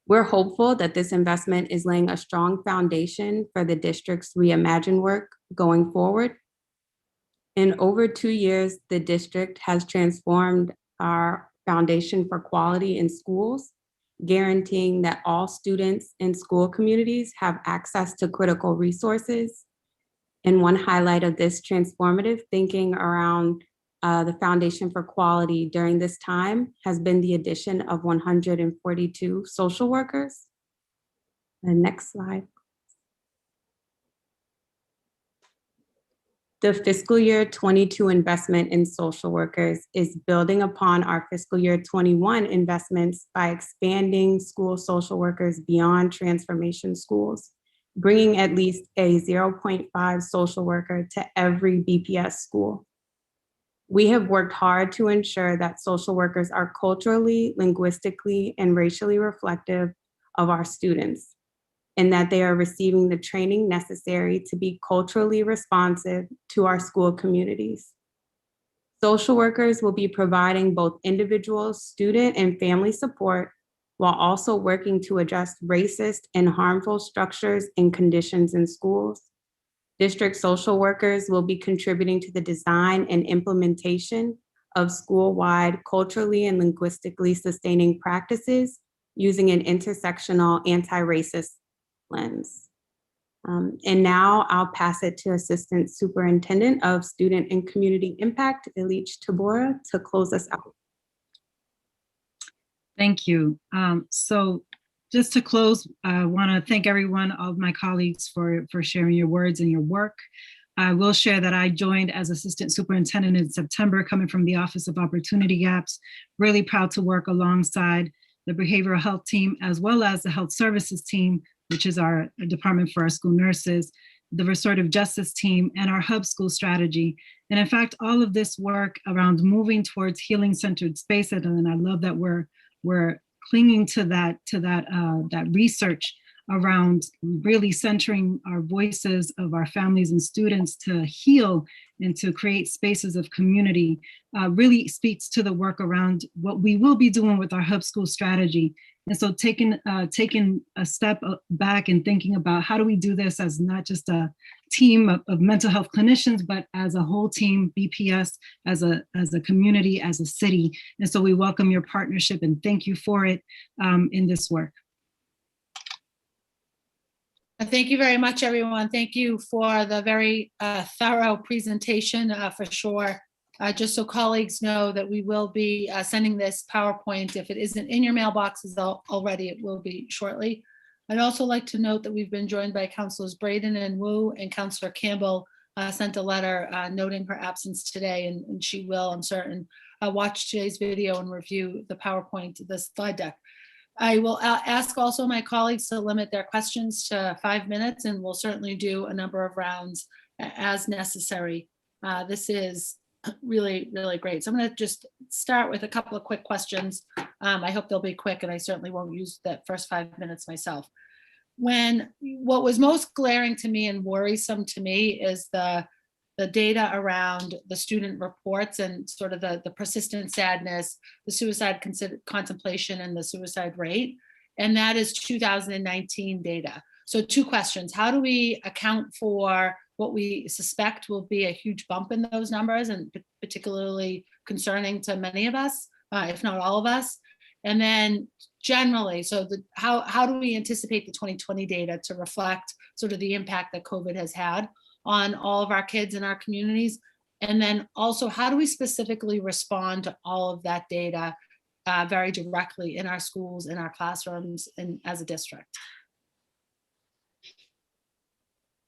We're hopeful that this investment is laying a strong foundation for the district's Reimagine work going forward. In over 2 years, the district has transformed our foundation for quality in schools, guaranteeing that all students in school communities have access to critical resources. And one highlight of this transformative thinking around the foundation for quality during this time has been the addition of 142 social workers. The next slide. The fiscal year 22 investment in social workers is building upon our fiscal year 21 investments by expanding school social workers beyond transformation schools, bringing at least a 0.5 social worker to every BPS school. We have worked hard to ensure that social workers are culturally, linguistically, and racially reflective of our students, and that they are receiving the training necessary to be culturally responsive to our school communities. Social workers will be providing both individual, student, and family support while also working to address racist and harmful structures and conditions in schools. District social workers will be contributing to the design and implementation of school-wide culturally and linguistically sustaining practices using an intersectional anti-racist lens. And now I'll pass it to Assistant Superintendent of Student and Community Impact, Ilich Tabora, to close us out. Thank you. So just to close, I want to thank everyone, all of my colleagues for sharing your words and your work. I will share that I joined as Assistant Superintendent in September, coming from the Office of Opportunity Gaps. Really proud to work alongside the behavioral health team, as well as the health services team, which is our department for our school nurses, the restorative justice team, and our hub school strategy. And in fact, all of this work around moving towards healing-centered spaces, and I love that we're clinging to that research around really centering our voices of our families and students to heal and to create spaces of community, really speaks to the work around what we will be doing with our hub school strategy. And so taking a step back and thinking about how do we do this as not just a team of mental health clinicians, but as a whole team, BPS, as a community, as a city. And so we welcome your partnership and thank you for it in this work. Thank you very much, everyone. Thank you for the very thorough presentation for sure. Just so colleagues know that we will be sending this PowerPoint. If it isn't in your mailboxes already, it will be shortly. I'd also like to note that we've been joined by Councilors Braden and Wu, and Councilor Campbell sent a letter noting her absence today, and she will, I'm certain, watch today's video and review the PowerPoint, the slide deck. I will ask also my colleagues to limit their questions to 5 minutes, and we'll certainly do a number of rounds as necessary. This is really, really great. So I'm going to just start with a couple of quick questions. I hope they'll be quick, and I certainly won't use that first 5 minutes myself. What was most glaring to me and worrisome to me is the the data around the student reports and sort of the persistent sadness, the suicide contemplation, and the suicide rate. And that is 2019 data. So 2 questions. How do we account for what we suspect will be a huge bump in those numbers, and particularly concerning to many of us, if not all of us? And then generally, so how do we anticipate the 2020 data to reflect sort of the impact that COVID has had on all of our kids in our communities? And then also, how do we specifically respond to all of that data very directly in our schools, in our classrooms, and as a district?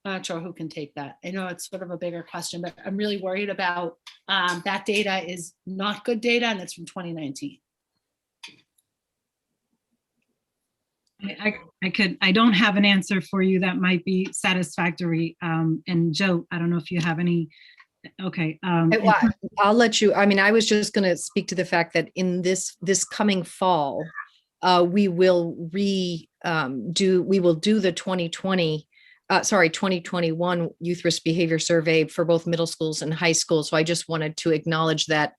I'm not sure who can take that. I know it's sort of a bigger question, but I'm really worried about that data is not good data, and it's from 2019. I don't have an answer for you that might be satisfactory. And Joe, I don't know if you have any, okay. I'll let you, I mean, I was just going to speak to the fact that in this coming fall, we will do the 2021 Youth Risk Behavior Survey for both middle schools and high schools. So I just wanted to acknowledge that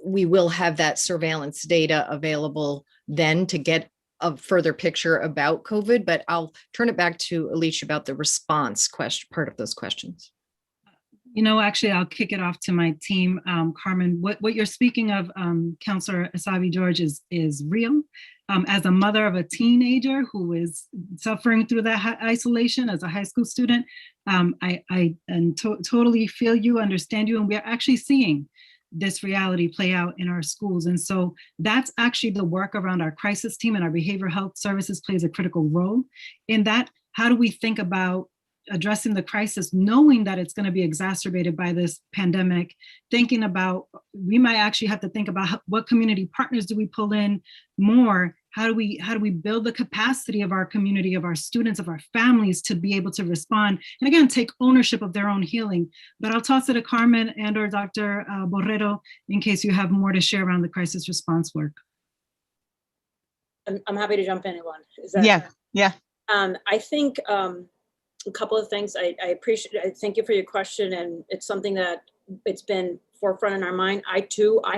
we will have that surveillance data available then to get a further picture about COVID, but I'll turn it back to Alicia about the response question, part of those questions. You know, actually, I'll kick it off to my team. Carmen, what you're speaking of, Counselor Asabi George, is real. As a mother of a teenager who is suffering through that isolation as a high school student, I totally feel you, understand you, and we're actually seeing this reality play out in our schools. And so that's actually the work around our crisis team, and our behavioral health services plays a critical role in that. How do we think about addressing the crisis, knowing that it's going to be exacerbated by this pandemic, thinking about, we might actually have to think about what community partners do we pull in more? How do we build the capacity of our community, of our students, of our families to be able to respond? And again, take ownership of their own healing. But I'll toss it to Carmen and or Dr. Borrero in case you have more to share around the crisis response work. I'm happy to jump in, Iwan. Yeah. I think a couple of things. I thank you for your question, and it's something that it's been forefront in our mind. I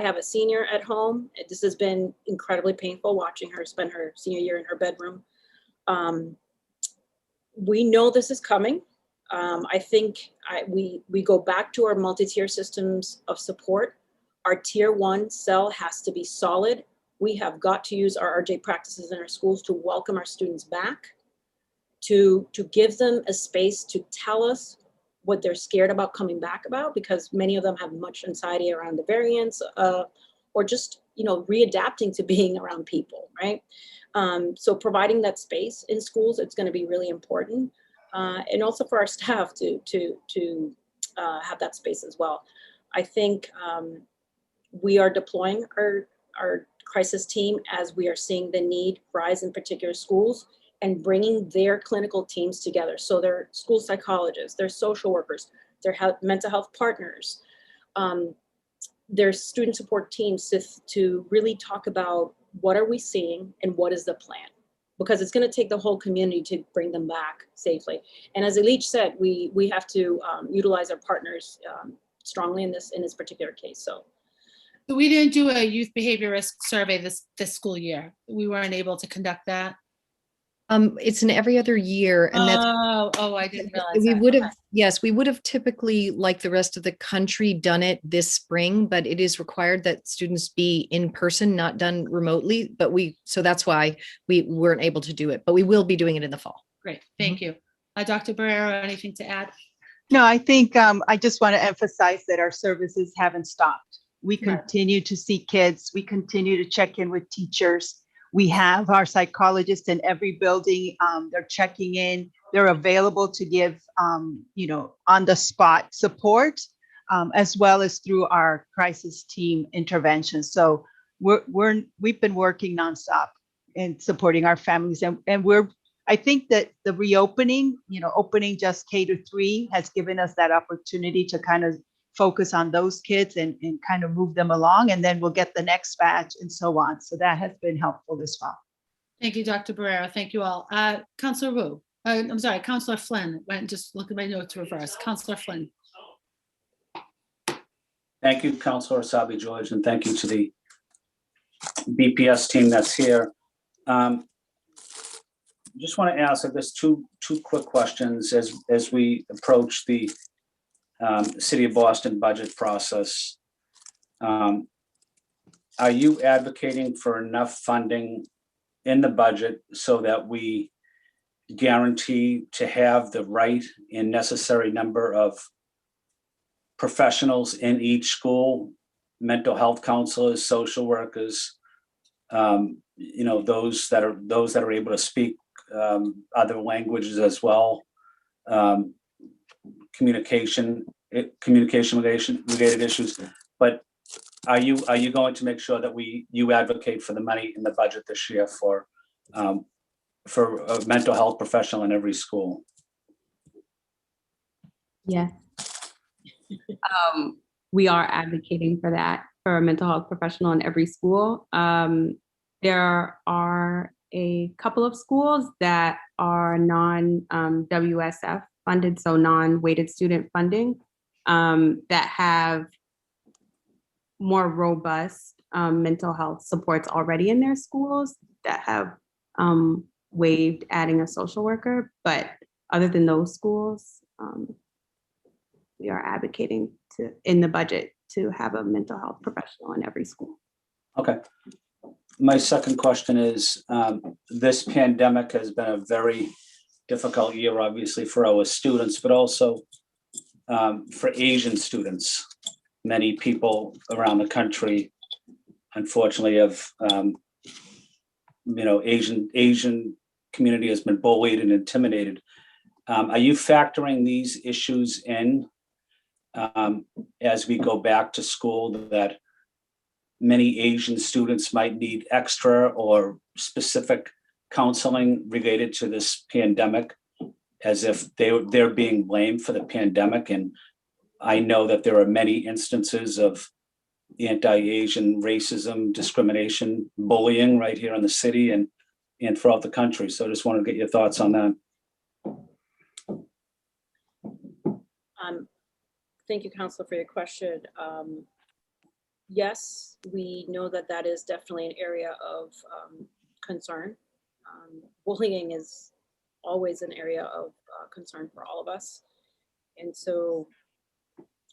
have a senior at home. This has been incredibly painful watching her spend her senior year in her bedroom. We know this is coming. I think we go back to our multi-tier systems of support. Our tier 1 cell has to be solid. We have got to use our RJ practices in our schools to welcome our students back, to give them a space to tell us what they're scared about coming back about, because many of them have much anxiety around the variants, or just, readapting to being around people, right? So providing that space in schools, it's going to be really important. And also for our staff to have that space as well. I think we are deploying our crisis team as we are seeing the need rise in particular schools, and bringing their clinical teams together. So their school psychologists, their social workers, their mental health partners, their student support teams to really talk about what are we seeing and what is the plan? Because it's gonna take the whole community to bring them back safely. And as Elich said, we have to utilize our partners strongly in this particular case. So we didn't do a youth behavior risk survey this school year. We weren't able to conduct that. It's an every other year, and that's I didn't realize we that. would have yes, we would have typically, like the rest of the country, done it this spring, but it is required that students be in person, not done remotely. But so that's why we weren't able to do it, but we will be doing it in the fall. Great, thank you. Dr. Barrero, anything to add? No, I think I just want to emphasize that our services haven't stopped. We continue to see kids. We continue to check in with teachers. We have our psychologists in every building. They're checking in. They're available to give, on the spot support, as well as through our crisis team interventions. So we've been working nonstop in supporting our families, and I think that the reopening, opening just K-3 has given us that opportunity to kind of focus on those kids and kind of move them along, and then we'll get the next batch and so on. So that has been helpful this fall. Thank you, Dr. Barrero. Thank you all. Counselor Flynn. Just look at my notes reverse. Counselor Flynn. Thank you, Councilor Asabi George, and thank you to the BPS team that's here. Just want to ask, I guess, two quick questions as we approach the City of Boston budget process. Are you advocating for enough funding in the budget so that we guarantee to have the right and necessary number of professionals in each school, mental health counselors, social workers, those that are able to speak other languages as well, communication related issues. But are you going to make sure that you advocate for the money in the budget this year for a mental health professional in every school? Yes. We are advocating for that, for a mental health professional in every school. There are a couple of schools that are non-WSF funded, so non-weighted student funding, that have more robust mental health supports already in their schools that have waived adding a social worker. But other than those schools, we are advocating in the budget to have a mental health professional in every school. Okay. My second question is, this pandemic has been a very difficult year, obviously, for our students, but also for Asian students. Many people around the country, unfortunately, have, Asian community has been bullied and intimidated. Are you factoring these issues in as we go back to school, that many Asian students might need extra or specific counseling related to this pandemic, as if they're being blamed for the pandemic? And I know that there are many instances of anti-Asian racism, discrimination, bullying right here in the city and throughout the country. So I just wanted to get your thoughts on that. Thank you, Counselor, for your question. Yes, we know that is definitely an area of concern. Bullying is always an area of concern for all of us. And so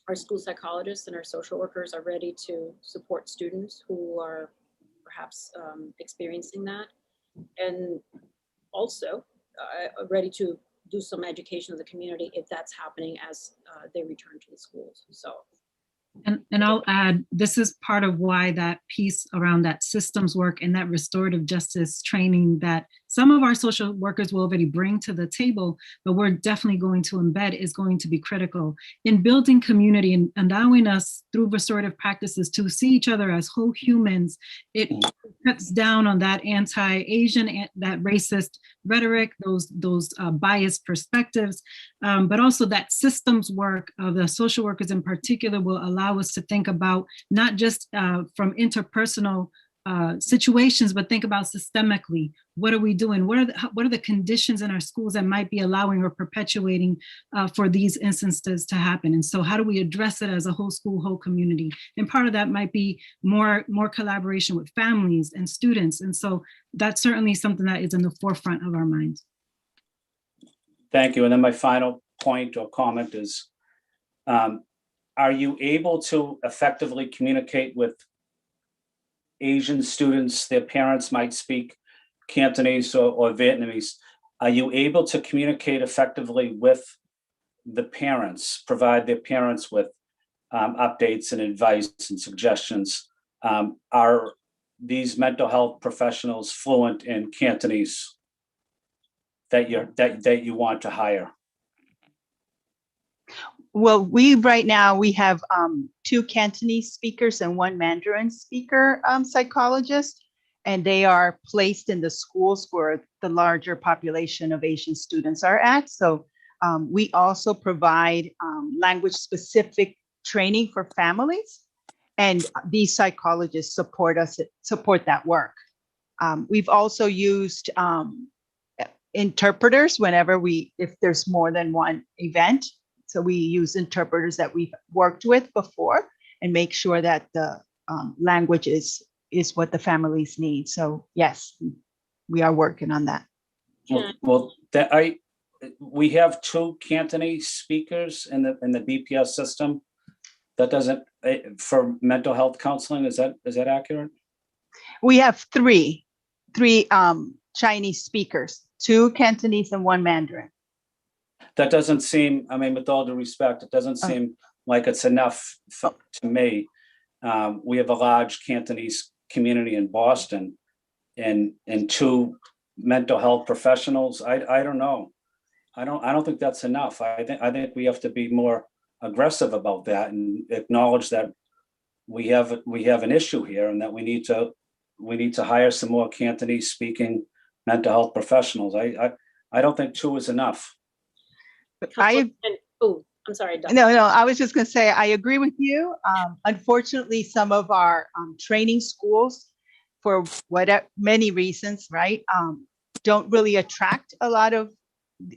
our school psychologists and our social workers are ready to support students who are perhaps experiencing that, and also ready to do some education of the community if that's happening as they return to the schools. So. And I'll add, this is part of why that piece around that systems work and that restorative justice training that some of our social workers will already bring to the table, but we're definitely going to embed, is going to be critical in building community and allowing us through restorative practices to see each other as whole humans. It cuts down on that anti-Asian, that racist rhetoric, those biased perspectives, but also that systems work of the social workers in particular will allow us to think about not just from interpersonal situations, but think about systemically. What are we doing? What are the conditions in our schools that might be allowing or perpetuating for these instances to happen? And so how do we address it as a whole school, whole community? And part of that might be more collaboration with families and students. And so that's certainly something that is in the forefront of our minds. Thank you. And then my final point or comment is, are you able to effectively communicate with Asian students? Their parents might speak Cantonese or Vietnamese. Are you able to communicate effectively with the parents, provide their parents with updates and advice and suggestions? Are these mental health professionals fluent in Cantonese that you want to hire? Well, right now we have 2 Cantonese speakers and 1 Mandarin speaker psychologist, and they are placed in the schools where the larger population of Asian students are at. So we also provide language-specific training for families, and these psychologists support that work. We've also used interpreters if there's more than one event. So we use interpreters that we've worked with before, and make sure that the language is what the families need. So yes, we are working on that. Well, we have 2 Cantonese speakers in the BPS system. That doesn't, for mental health counseling, is that accurate? We have three Chinese speakers, 2 Cantonese and 1 Mandarin. That doesn't seem, I mean, with all due respect, it doesn't seem like it's enough to me. We have a large Cantonese community in Boston, and 2 mental health professionals. I don't know. I don't think that's enough. I think we have to be more aggressive about that and acknowledge that we have an issue here, and that we need to hire some more Cantonese speaking mental health professionals. I don't think 2 is enough. I'm sorry, Doc. No, I was just going to say, I agree with you. Unfortunately, some of our training schools, for many reasons, right, don't really attract a lot of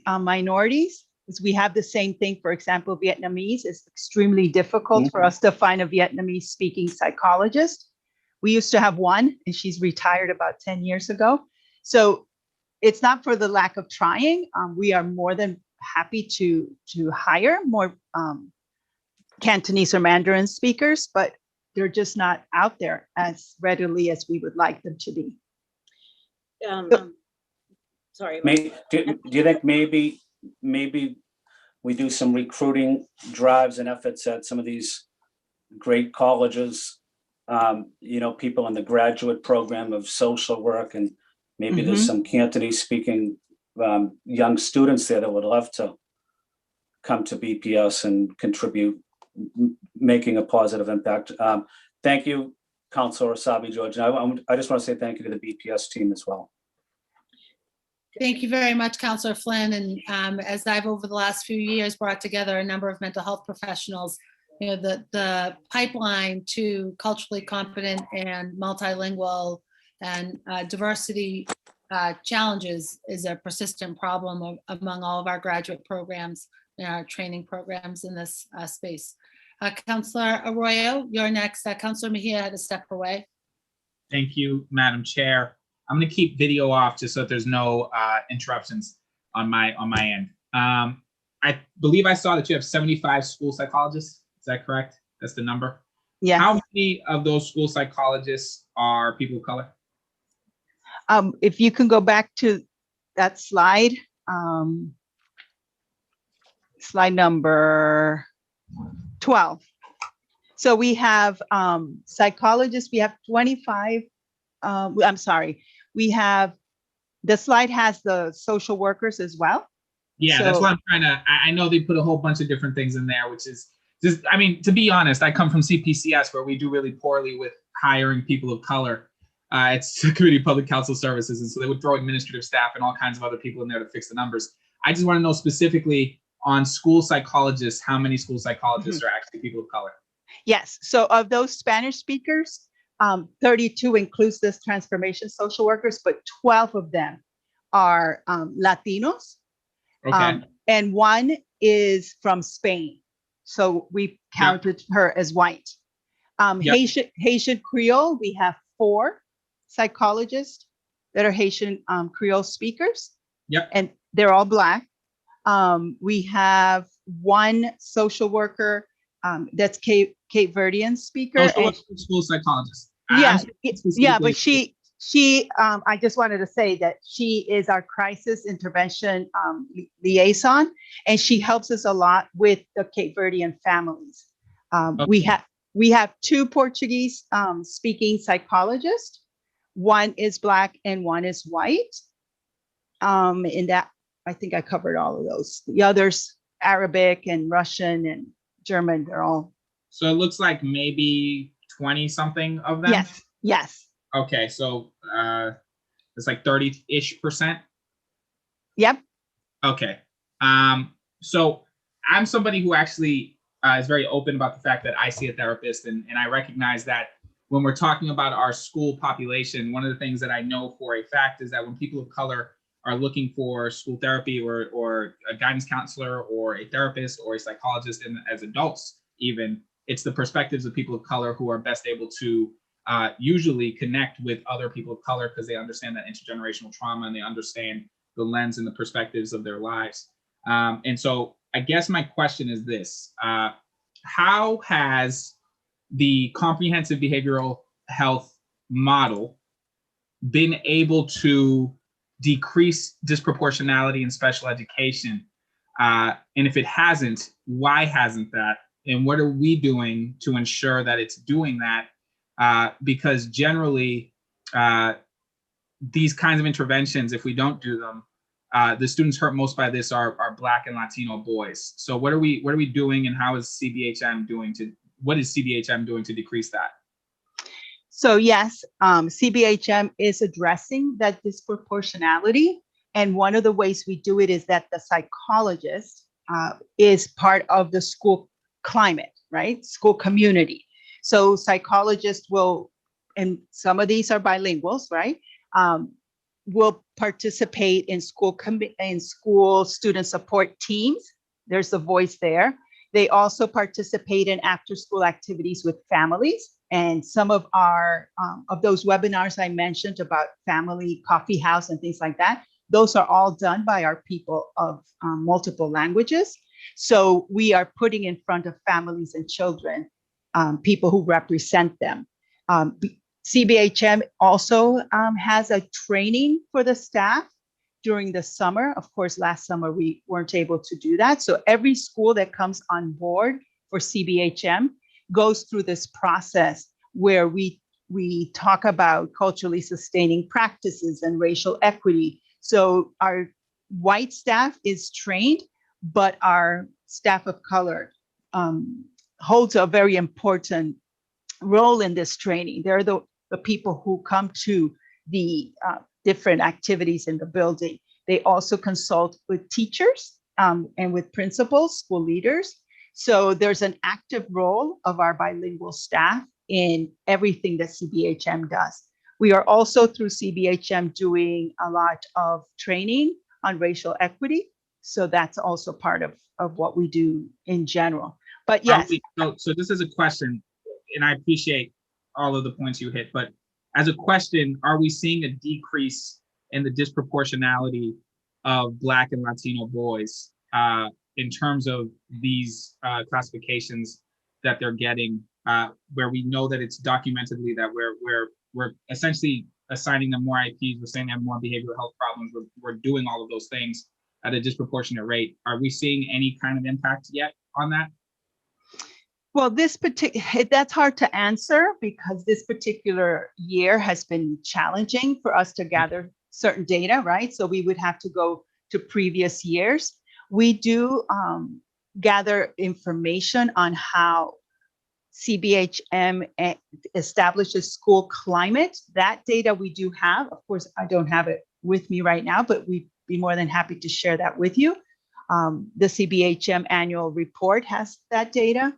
minorities. Because we have the same thing, for example, Vietnamese. It's extremely difficult for us to find a Vietnamese speaking psychologist. We used to have one, and she's retired about 10 years ago. So it's not for the lack of trying. We are more than happy to hire more Cantonese or Mandarin speakers, but they're just not out there as readily as we would like them to be. Sorry. Do you think maybe we do some recruiting drives and efforts at some of these great colleges, people in the graduate program of social work, and maybe there's some Cantonese speaking young students there that would love to come to BPS and contribute, making a positive impact. Thank you, Councilor Asabi George. And I just want to say thank you to the BPS team as well. Thank you very much, Councilor Flynn. And as I've over the last few years brought together a number of mental health professionals, the pipeline to culturally competent and multilingual and diversity challenges is a persistent problem among all of our graduate programs and our training programs in this space. Councilor Arroyo, you're next. Councilor Mejia had to step away. Thank you, Madam Chair. I'm going to keep video off just so that there's no interruptions on my end. I believe I saw that you have 75 school psychologists. Is that correct? That's the number? Yeah. How many of those school psychologists are people of color? If you can go back to that slide, slide number 12. So we have psychologists, we have 25, I'm sorry, we have, the slide has the social workers as well. Yeah, so, that's what I'm trying to, I know they put a whole bunch of different things in there, which is just, I mean, to be honest, I come from CPCS where we do really poorly with hiring people of color. It's Community Public Counsel Services, and so they would throw administrative staff and all kinds of other people in there to fix the numbers. I just want to know specifically on school psychologists, how many school psychologists are actually people of color? Yes, so of those Spanish speakers, 32 includes this transformation social workers, but 12 of them are Latinos. Okay. And 1 is from Spain. So we counted her as white. Haitian Creole, we have 4 psychologists that are Haitian Creole speakers. Yep. And they're all Black. We have 1 social worker that's Cape Verdean speaker. School psychologist. Yeah, but she I just wanted to say that she is our crisis intervention liaison, and she helps us a lot with the Cape Verdean families. Okay. We have 2 Portuguese speaking psychologists. 1 is Black and 1 is white. In that, I think I covered all of those. The others, Arabic and Russian and German, they're all. So it looks like maybe 20 something of them? Yes. Okay, so it's like 30-ish%? Yep. Okay. So I'm somebody who actually is very open about the fact that I see a therapist, and I recognize that when we're talking about our school population, one of the things that I know for a fact is that when people of color are looking for school therapy or a guidance counselor or a therapist or a psychologist, and as adults even, it's the perspectives of people of color who are best able to usually connect with other people of color because they understand that intergenerational trauma and they understand the lens and the perspectives of their lives. And so I guess my question is this, how has the comprehensive behavioral health model been able to decrease disproportionality in special education? And if it hasn't, why hasn't that? And what are we doing to ensure that it's doing that? Because generally, these kinds of interventions, if we don't do them, the students hurt most by this are Black and Latino boys. So what are we doing, and how is CBHM doing what is CBHM doing to decrease that? So yes, CBHM is addressing that disproportionality. And one of the ways we do it is that the psychologist is part of the school climate, right? School community. So psychologists will, and some of these are bilinguals, right? Will participate in school student support teams. There's a voice there. They also participate in after-school activities with families. And some of those webinars I mentioned about family coffee house and things like that, those are all done by our people of multiple languages. So we are putting in front of families and children, people who represent them. CBHM also has a training for the staff during the summer. Of course, last summer we weren't able to do that. So every school that comes on board for CBHM goes through this process where we talk about culturally sustaining practices and racial equity. So our white staff is trained, but our staff of color holds a very important role in this training. They're the people who come to the different activities in the building. They also consult with teachers and with principals, school leaders. So there's an active role of our bilingual staff in everything that CBHM does. We are also through CBHM doing a lot of training on racial equity. So that's also part of what we do in general. But yes. So this is a question, and I appreciate all of the points you hit, but as a question, are we seeing a decrease in the disproportionality of Black and Latino boys in terms of these classifications that they're getting, where we know that it's documentedly that we're essentially assigning them more IPs, we're saying they have more behavioral health problems, we're doing all of those things at a disproportionate rate. Are we seeing any kind of impact yet on that? Well, that's hard to answer because this particular year has been challenging for us to gather certain data, right? So we would have to go to previous years. We do gather information on how CBHM establishes school climate. That data we do have. Of course, I don't have it with me right now, but we'd be more than happy to share that with you. The CBHM annual report has that data.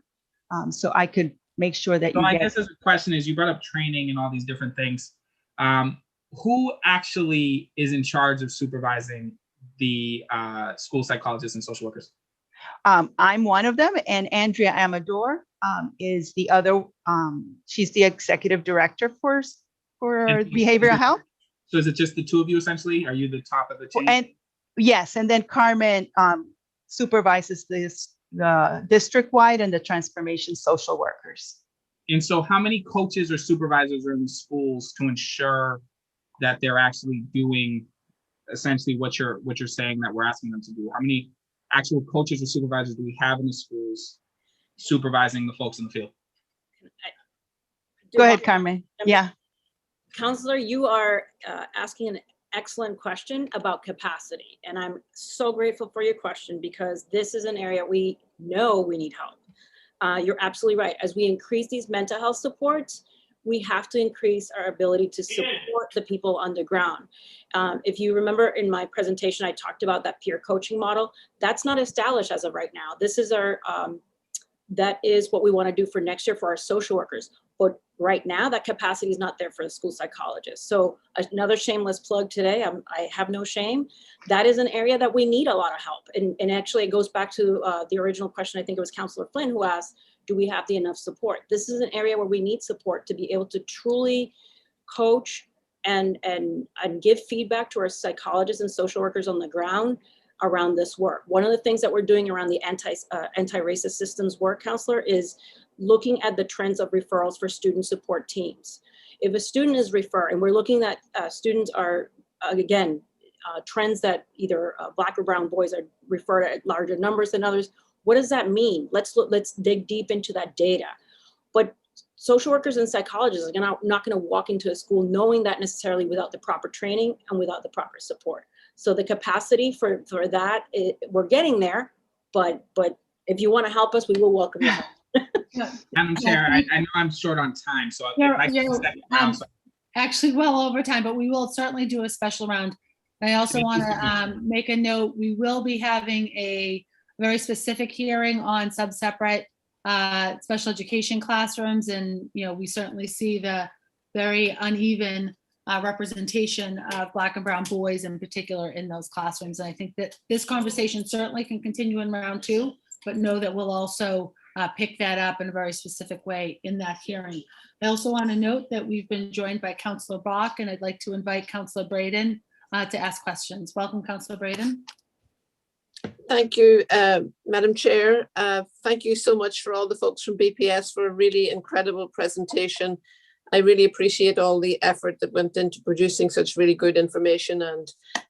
So I could make sure that I guess the question is, you brought up training and all these different things. Who actually is in charge of supervising the school psychologists and social workers? I'm one of them, and Andrea Amador is the other. She's the executive director for behavioral health. So is it just the two of you essentially? Are you the top of the team? And yes, and then Carmen supervises the district-wide and the transformation social workers. And so how many coaches or supervisors are in the schools to ensure that they're actually doing essentially what you're saying that we're asking them to do? How many actual coaches or supervisors do we have in the schools supervising the folks in the field? Go ahead, Carmen. Yeah. Counselor, you are asking an excellent question about capacity. And I'm so grateful for your question because this is an area we know we need help. You're absolutely right. As we increase these mental health supports, we have to increase our ability to support the people on the ground. If you remember in my presentation, I talked about that peer coaching model. That's not established as of right now. This is that is what we want to do for next year for our social workers. But right now, that capacity is not there for the school psychologists. So another shameless plug today, I have no shame. That is an area that we need a lot of help. And actually, it goes back to the original question. I think it was Counselor Flynn who asked, Do we have the enough support? This is an area where we need support to be able to truly coach and give feedback to our psychologists and social workers on the ground around this work. One of the things that we're doing around the anti-racist systems work, counselor, is looking at the trends of referrals for student support teams. If a student is referred, and we're looking at students are, again, trends that either Black or brown boys are referred at larger numbers than others. What does that mean? Let's dig deep into that data. But social workers and psychologists are not going to walk into a school knowing that necessarily without the proper training and without the proper support. So the capacity for that, we're getting there, but if you want to help us, we will welcome you. Madam Chair, I know I'm short on time, so if I can second round, so actually well over time, but we will certainly do a special round. I also want to make a note, we will be having a very specific hearing on sub-separate special education classrooms. And, we certainly see the very uneven representation of Black and brown boys in particular in those classrooms. And I think that this conversation certainly can continue in round 2, but know that we'll also pick that up in a very specific way in that hearing. I also want to note that we've been joined by Councillor Bach, and I'd like to invite Councillor Braden to ask questions. Welcome, Councillor Braden. Thank you, Madam Chair. Thank you so much for all the folks from BPS for a really incredible presentation. I really appreciate all the effort that went into producing such really good information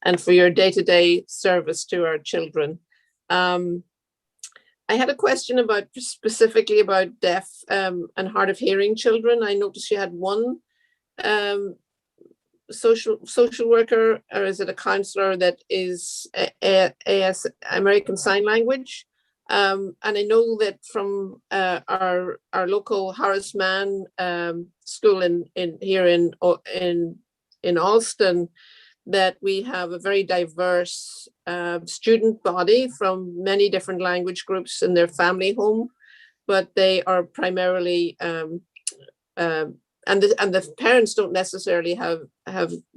and for your day-to-day service to our children. I had a question specifically about deaf and hard of hearing children. I noticed you had one social worker, or is it a counselor that is AS American Sign Language? And I know that from our local Horace Mann school here in Alston, that we have a very diverse student body from many different language groups in their family home, but they are primarily and the parents don't necessarily have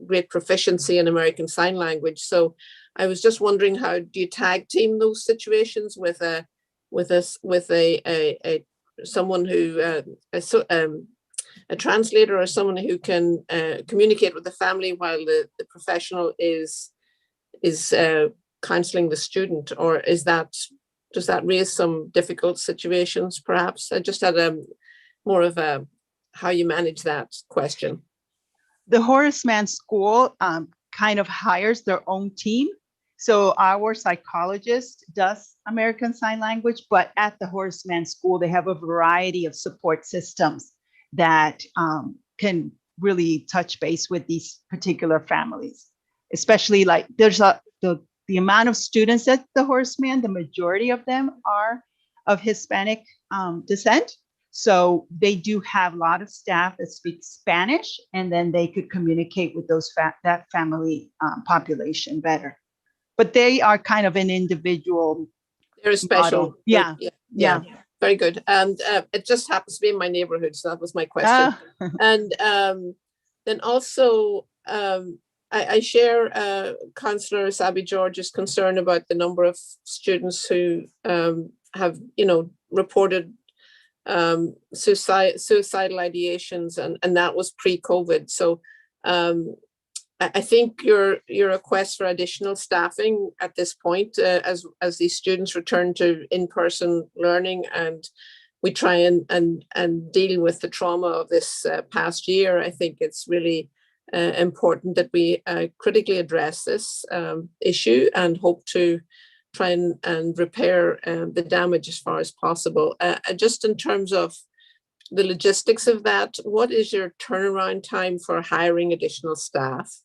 great proficiency in American Sign Language. So I was just wondering, how do you tag team those situations with someone who a translator or someone who can communicate with the family while the professional is counseling the student, or does that raise some difficult situations? Perhaps I just had more of a how you manage that question. The Horace Mann School kind of hires their own team. So our psychologist does American Sign Language, but at the Horace Mann School, they have a variety of support systems that can really touch base with these particular families. Especially like there's the amount of students at the Horace Mann, the majority of them are of Hispanic descent. So they do have a lot of staff that speak Spanish, and then they could communicate with that family population better. But they are kind of an individual. They're a special. Yeah. Very good. And it just happens to be in my neighborhood, so that was my question. And then also, I share Councillor Sabi George's concern about the number of students who have, reported suicidal ideations, and that was pre-COVID. So I think your request for additional staffing at this point, as these students return to in-person learning, and we try and deal with the trauma of this past year, I think it's really important that we critically address this issue and hope to try and repair the damage as far as possible. Just in terms of the logistics of that, what is your turnaround time for hiring additional staff?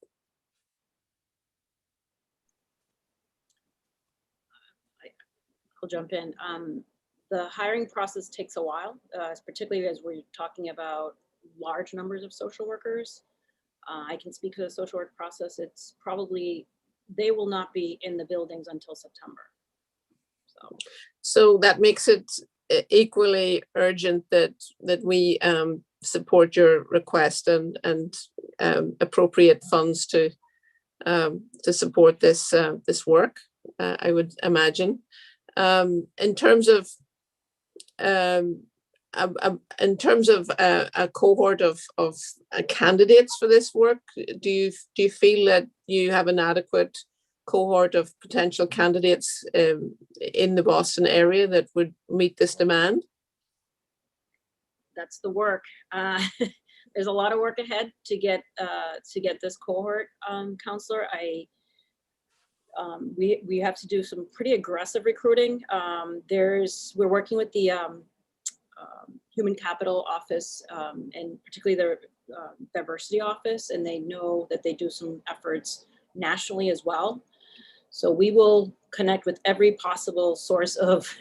I'll jump in. The hiring process takes a while, particularly as we're talking about large numbers of social workers. I can speak to the social work process. It's probably, they will not be in the buildings until September. So that makes it equally urgent that we support your request and appropriate funds to support this work, I would imagine. In terms of in terms of a cohort of candidates for this work, do you feel that you have an adequate cohort of potential candidates in the Boston area that would meet this demand? That's the work. There's a lot of work ahead to get this cohort, counselor. We have to do some pretty aggressive recruiting. We're working with the Human Capital Office and particularly their diversity office, and they know that they do some efforts nationally as well. So we will connect with every possible source of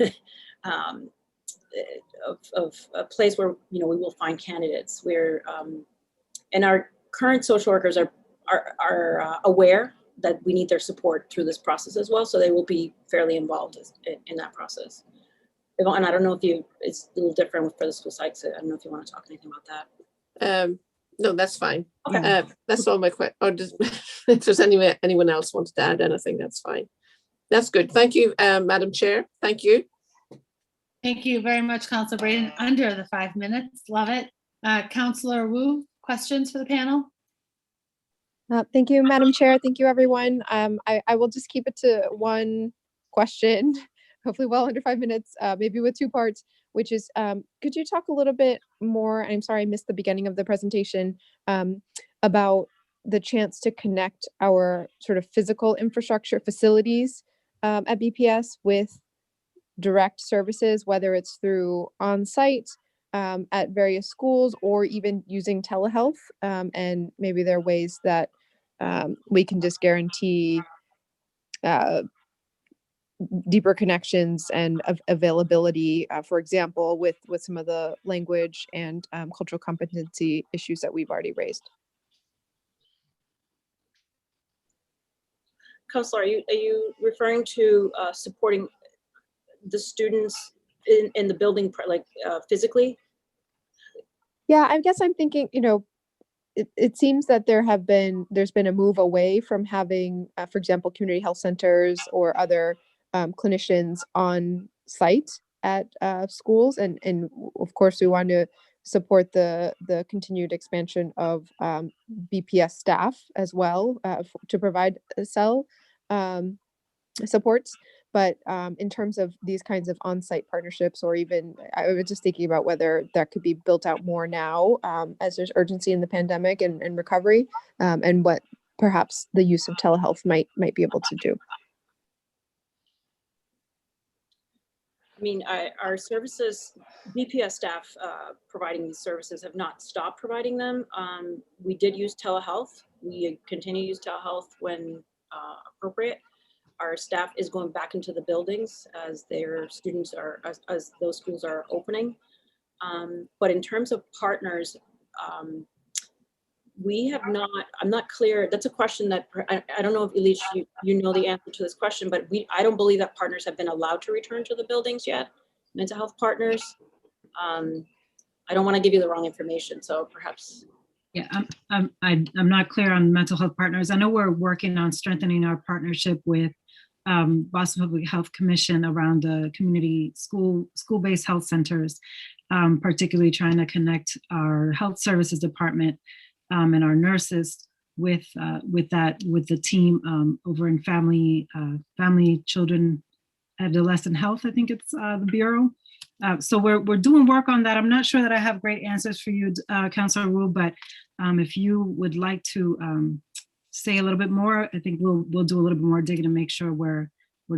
a place where we will find candidates. And our current social workers are aware that we need their support through this process as well, so they will be fairly involved in that process. And I don't know if it's a little different for the school sites. I don't know if you want to talk anything about that. No, that's fine. Okay. That's all my questions. Or just if there's anyone else wants to add anything, that's fine. That's good. Thank you, Madam Chair. Thank you. Thank you very much, Councilor Braden. Under the 5 minutes, love it. Councilor Wu, questions for the panel? Thank you, Madam Chair. Thank you, everyone. I will just keep it to one question, hopefully well under 5 minutes, maybe with two parts, which is, could you talk a little bit more, I'm sorry I missed the beginning of the presentation, about the chance to connect our sort of physical infrastructure facilities at BPS with direct services, whether it's through on-site at various schools or even using telehealth, and maybe there are ways that we can just guarantee deeper connections and availability, for example, with some of the language and cultural competency issues that we've already raised. Counselor, are you referring to supporting the students in the building, like physically? Yeah, I guess I'm thinking, it seems that there's been a move away from having, for example, community health centers or other clinicians on site at schools, and of course we want to support the continued expansion of BPS staff as well to provide cell supports. But in terms of these kinds of on-site partnerships, or even I was just thinking about whether that could be built out more now as there's urgency in the pandemic and recovery, and what perhaps the use of telehealth might be able to do. I mean, our services, BPS staff providing these services have not stopped providing them. We did use telehealth. We continue to use telehealth when appropriate. Our staff is going back into the buildings as their students are, as those schools are opening. But in terms of partners, we have not, I'm not clear. That's a question that I don't know if Elish, you know the answer to this question, but I don't believe that partners have been allowed to return to the buildings yet. Mental health partners. I don't want to give you the wrong information, so perhaps. Yeah, I'm not clear on mental health partners. I know we're working on strengthening our partnership with Boston Public Health Commission around the community school-based health centers, particularly trying to connect our health services department and our nurses with the team over in family, children, adolescent health. I think it's the Bureau. So we're doing work on that. I'm not sure that I have great answers for you, Councilor Wu, but if you would like to say a little bit more, I think we'll do a little bit more digging to make sure we're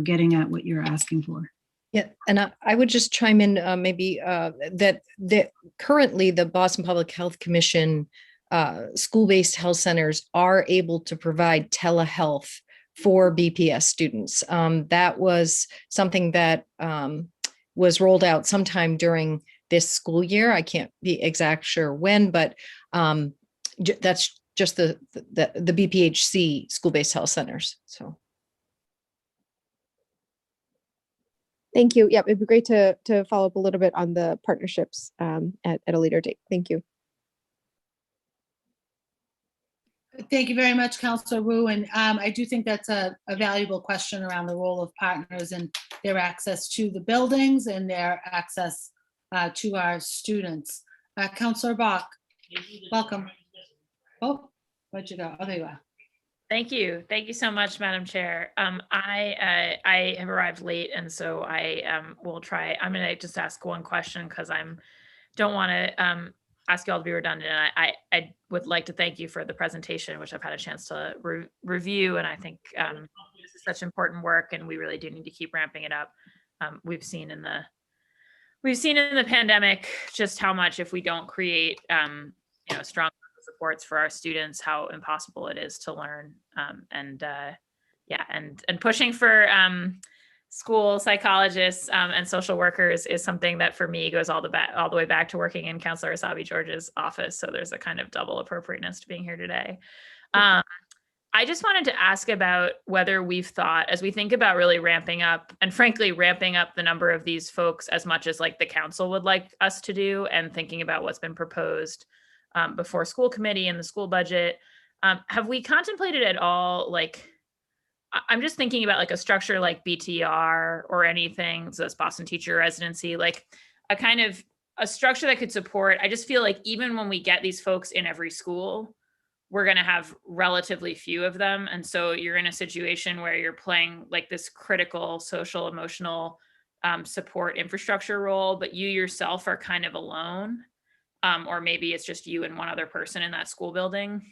getting at what you're asking for. Yeah, and I would just chime in maybe that currently the Boston Public Health Commission school-based health centers are able to provide telehealth for BPS students. That was something that was rolled out sometime during this school year. I can't be exact sure when, but that's just the BPHC school-based health centers. So. Thank you. Yeah, it'd be great to follow up a little bit on the partnerships at a later date. Thank you. Thank you very much, Councilor Wu. And I do think that's a valuable question around the role of partners and their access to the buildings and their access to our students. Counselor Bach, welcome. Oh, where'd you go? Oh, there you are. Thank you. Thank you so much, Madam Chair. I have arrived late, and so I will try. I'm going to just ask one question because don't want to ask you all to be redundant. I would like to thank you for the presentation, which I've had a chance to review, and I think this is such important work, and we really do need to keep ramping it up. We've seen in the pandemic just how much, if we don't create strong supports for our students, how impossible it is to learn. And pushing for school psychologists and social workers is something that for me goes all the way back to working in Counselor Asabi George's office. So there's a kind of double appropriateness to being here today. I just wanted to ask about whether we've thought, as we think about really ramping up, and frankly, ramping up the number of these folks as much as like the council would like us to do, and thinking about what's been proposed before school committee and the school budget, have we contemplated at all, like, I'm just thinking about like a structure like BTR or anything, so it's Boston Teacher Residency, like a kind of a structure that could support, I just feel like even when we get these folks in every school, we're going to have relatively few of them. And so you're in a situation where you're playing like this critical social, emotional support infrastructure role, but you yourself are kind of alone. Or maybe it's just you and one other person in that school building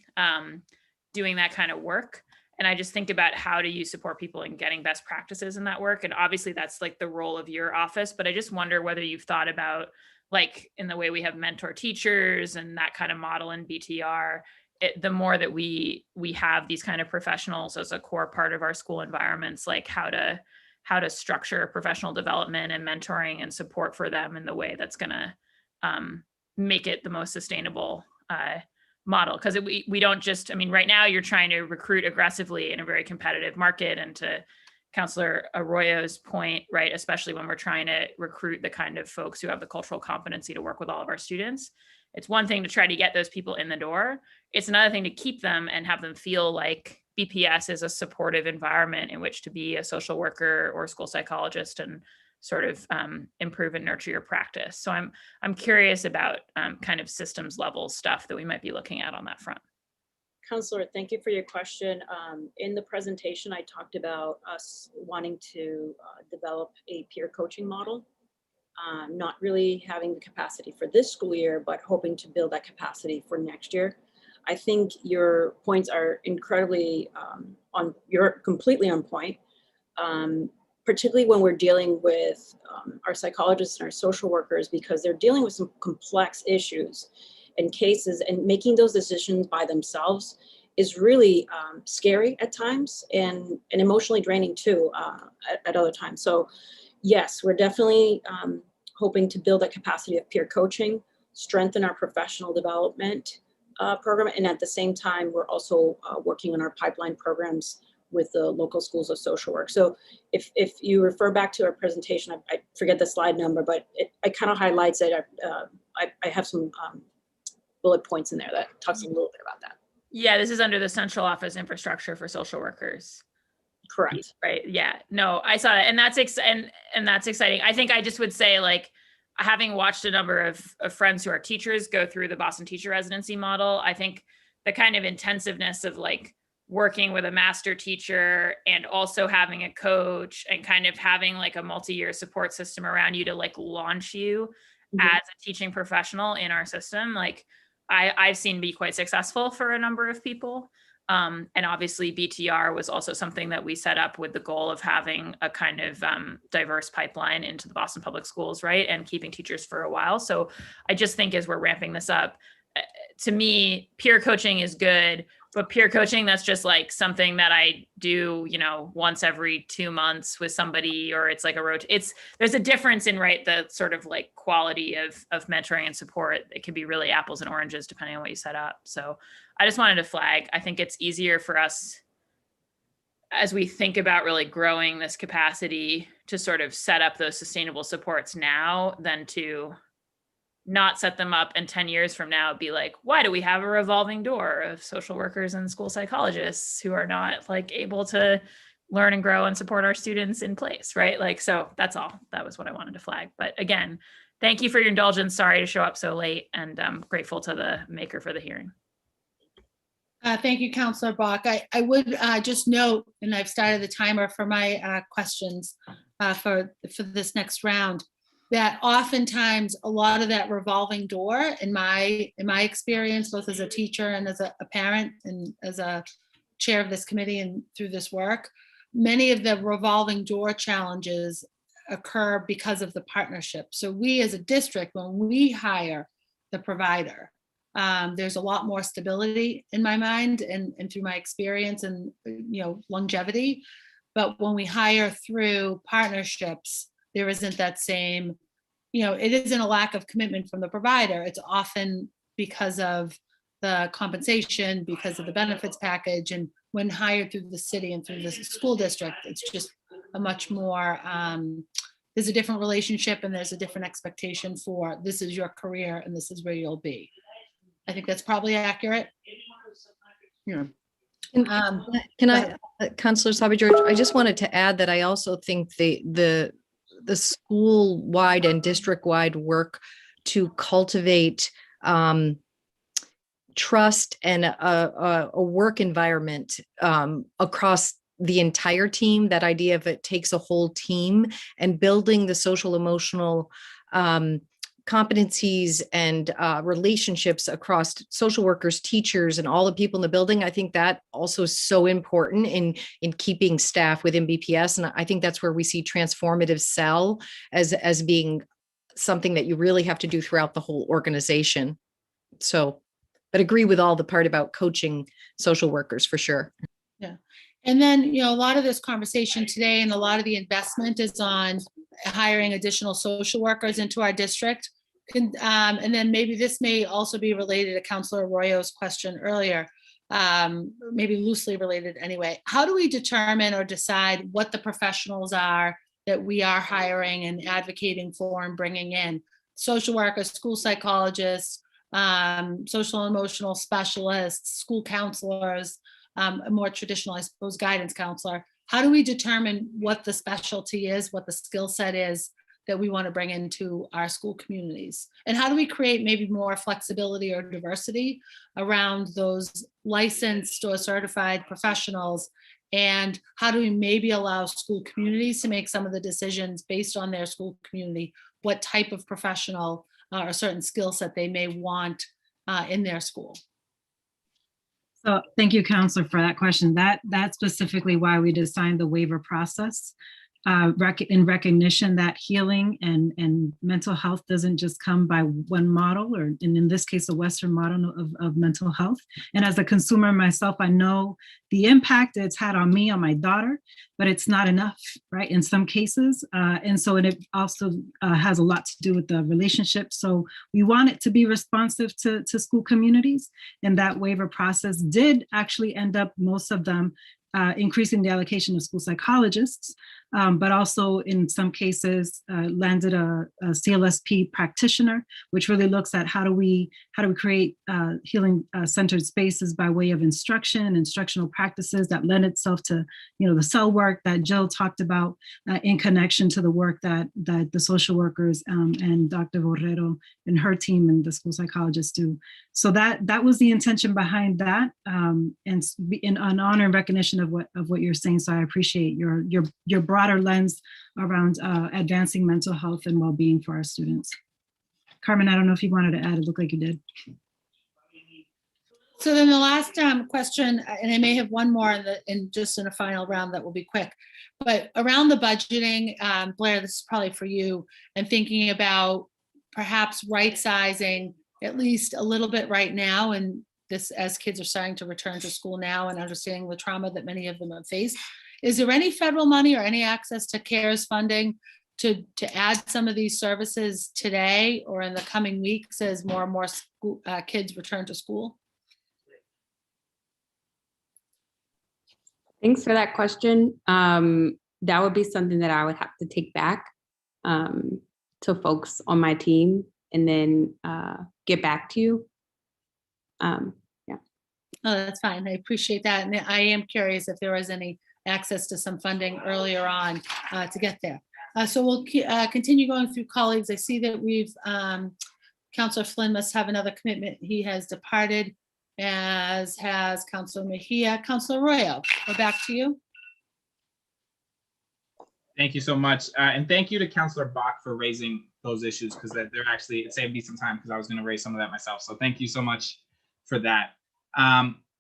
doing that kind of work. And I just think about how do you support people in getting best practices in that work? And obviously that's like the role of your office, but I just wonder whether you've thought about, like, in the way we have mentor teachers and that kind of model in BTR, the more that we have these kind of professionals as a core part of our school environments, like how to structure professional development and mentoring and support for them in the way that's going to make it the most sustainable model. Because we don't just, I mean, right now you're trying to recruit aggressively in a very competitive market, and to Counselor Arroyo's point, right, especially when we're trying to recruit the kind of folks who have the cultural competency to work with all of our students. It's one thing to try to get those people in the door. It's another thing to keep them and have them feel like BPS is a supportive environment in which to be a social worker or a school psychologist and sort of improve and nurture your practice. So I'm curious about kind of systems level stuff that we might be looking at on that front. Counselor, thank you for your question. In the presentation, I talked about us wanting to develop a peer coaching model. Not really having the capacity for this school year, but hoping to build that capacity for next year. I think your points are incredibly you're completely on point, particularly when we're dealing with our psychologists and our social workers, because they're dealing with some complex issues and cases, and making those decisions by themselves is really scary at times and emotionally draining too at other times. So yes, we're definitely hoping to build that capacity of peer coaching, strengthen our professional development program, and at the same time, we're also working on our pipeline programs with the local schools of social work. So if you refer back to our presentation, I forget the slide number, but it kind of highlights it. I have some bullet points in there that talks a little bit about that. Yeah, this is under the central office infrastructure for social workers. Correct. Right. Yeah. No, I saw it, and that's exciting. I think I just would say, like, having watched a number of friends who are teachers go through the Boston Teacher Residency model, I think the kind of intensiveness of like working with a master teacher and also having a coach and kind of having like a multi-year support system around you to like launch you as a teaching professional in our system, like I've seen be quite successful for a number of people. And obviously BTR was also something that we set up with the goal of having a kind of diverse pipeline into the Boston Public Schools, right? And keeping teachers for a while. So I just think as we're ramping this up, to me, peer coaching is good, but peer coaching, that's just like something that I do, once every 2 months with somebody, or it's like there's a difference in, right, the sort of like quality of mentoring and support. It can be really apples and oranges depending on what you set up. So I just wanted to flag, I think it's easier for us as we think about really growing this capacity to sort of set up those sustainable supports now than to not set them up and 10 years from now be like, why do we have a revolving door of social workers and school psychologists who are not like able to learn and grow and support our students in place, right? Like, so that's all. That was what I wanted to flag. But again, Thank you for your indulgence. Sorry to show up so late, and I'm grateful to the maker for the hearing. Thank you, Councilor Bach. I would just note, and I've started the timer for my questions for this next round, that oftentimes a lot of that revolving door in my experience, both as a teacher and as a parent and as a chair of this committee and through this work, many of the revolving door challenges occur because of the partnership. So we as a district, when we hire the provider, there's a lot more stability in my mind and through my experience and longevity. But when we hire through partnerships, there isn't that same, it isn't a lack of commitment from the provider. It's often because of the compensation, because of the benefits package. And when hired through the city and through the school district, it's just a much more, there's a different relationship and there's a different expectation for this is your career and this is where you'll be. I think that's probably accurate. Yeah. Can I, Councillor Sabi George, I just wanted to add that I also think the school-wide and district-wide work to cultivate trust and a work environment across the entire team, that idea of it takes a whole team, and building the social emotional competencies and relationships across social workers, teachers, and all the people in the building. I think that also is so important in keeping staff within BPS. And I think that's where we see transformative sell as being something that you really have to do throughout the whole organization. So, but agree with all the part about coaching social workers for sure. Yeah. And then, a lot of this conversation today and a lot of the investment is on hiring additional social workers into our district. And then maybe this may also be related to Councilor Arroyo's question earlier, maybe loosely related anyway. How do we determine or decide what the professionals are that we are hiring and advocating for and bringing in? Social workers, school psychologists, social and emotional specialists, school counselors, a more traditional, I suppose, guidance counselor. How do we determine what the specialty is, what the skill set is that we want to bring into our school communities? And how do we create maybe more flexibility or diversity around those licensed or certified professionals? And how do we maybe allow school communities to make some of the decisions based on their school community, what type of professional or certain skill set they may want in their school? So thank you, Counselor, for that question. That's specifically why we designed the waiver process, in recognition that healing and mental health doesn't just come by one model, or in this case, a Western model of mental health. And as a consumer myself, I know the impact it's had on me, on my daughter, but it's not enough, right? In some cases. And so it also has a lot to do with the relationship. So we want it to be responsive to school communities. And that waiver process did actually end up, most of them, increasing the allocation of school psychologists, but also in some cases landed a CLSP practitioner, which really looks at how do we create healing centered spaces by way of instructional practices that lend itself to the cell work that Jill talked about in connection to the work that the social workers and Dr. Borrero and her team and the school psychologists do. So that was the intention behind that, and in honor and recognition of what you're saying. So I appreciate your broader lens around advancing mental health and well-being for our students. Carmen, I don't know if you wanted to add. It looked like you did. So then the last question, and I may have one more in a final round that will be quick, but around the budgeting, Blair, this is probably for you, and thinking about perhaps right sizing at least a little bit right now, and this as kids are starting to return to school now and understanding the trauma that many of them have faced. Is there any federal money or any access to CARES funding to add some of these services today or in the coming weeks as more and more school, kids return to school? Thanks for that question. That would be something that I would have to take back to folks on my team and then get back to you. Yeah. Oh, that's fine. I appreciate that. And I am curious if there was any access to some funding earlier on to get there. So we'll continue going through colleagues. I see that we've, Councillor Flynn must have another commitment. He has departed, as has Councillor Mejia. Councillor Royo, we're back to you. Thank you so much. And thank you to Councillor Bach for raising those issues, because they're actually, it saved me some time because I was going to raise some of that myself. So thank you so much for that.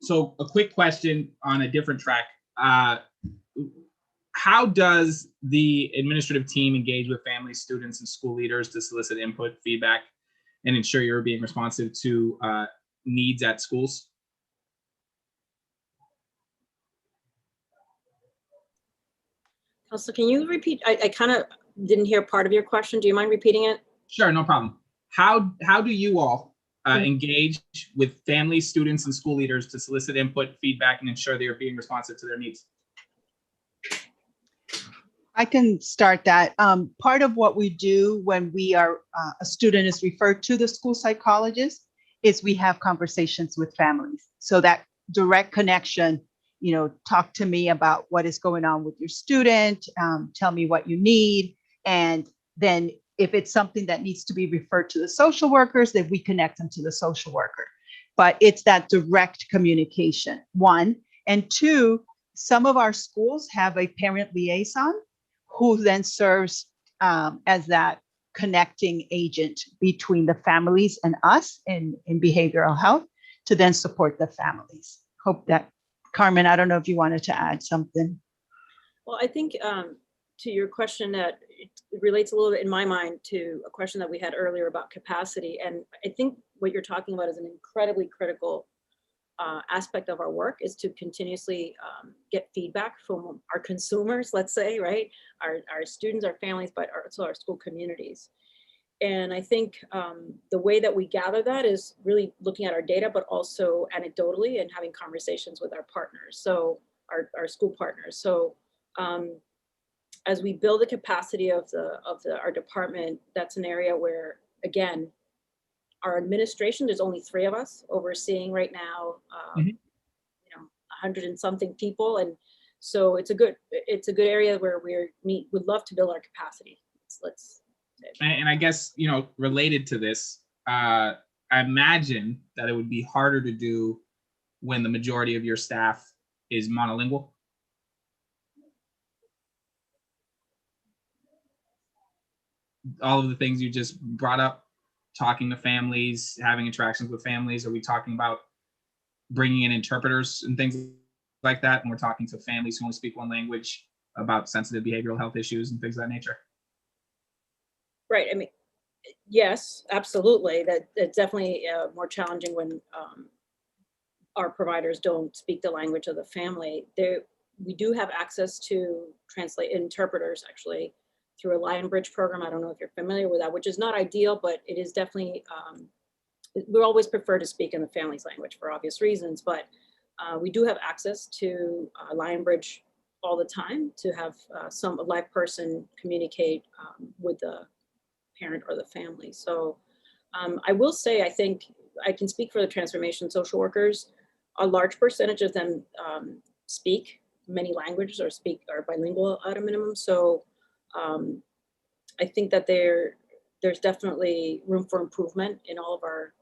So a quick question on a different track. How does the administrative team engage with families, students, and school leaders to solicit input, feedback, and ensure you're being responsive to needs at schools? Counselor, can you repeat? I kind of didn't hear part of your question. Do you mind repeating it? Sure, no problem. How do you all engage with families, students, and school leaders to solicit input, feedback, and ensure they are being responsive to their needs? I can start that. Part of what we do when we are a student is referred to the school psychologist is we have conversations with families. So that direct connection, you know, talk to me about what is going on with your student, tell me what you need. And then if it's something that needs to be referred to the social workers, then we connect them to the social worker. But it's that direct communication, one. And two, some of our schools have a parent liaison who then serves as that connecting agent between the families and us in behavioral health to then support the families. Hope that, Carmen, I don't know if you wanted to add something. Well, I think to your question, that it relates a little bit in my mind to a question that we had earlier about capacity. And I think what you're talking about is an incredibly critical aspect of our work, is to continuously get feedback from our consumers, let's say, right? Our students, our families, but also our school communities. And I think the way that we gather that is really looking at our data, but also anecdotally and having conversations with our partners, so our school partners. So as we build the capacity of our department, that's an area where, again, our administration, there's only 3 of us overseeing right now, you know, 100 and something people. And so it's a good area where would love to build our capacity. And I guess, you know, related to this, I imagine that it would be harder to do when the majority of your staff is monolingual. All of the things you just brought up, talking to families, having interactions with families, are we talking about bringing in interpreters and things like that? And we're talking to families who only speak one language about sensitive behavioral health issues and things of that nature? Right. I mean, yes, absolutely. That's definitely more challenging when our providers don't speak the language of the family. We do have access to translate interpreters, actually, through a Lion Bridge program. I don't know if you're familiar with that, which is not ideal, but it is definitely, we always prefer to speak in the family's language for obvious reasons, but we do have access to Lion Bridge all the time to have a live person communicate with the parent or the family. So I will say, I think I can speak for the transformation social workers. A large percentage of them speak many languages or are bilingual at a minimum. So I think that there's definitely room for improvement in all of our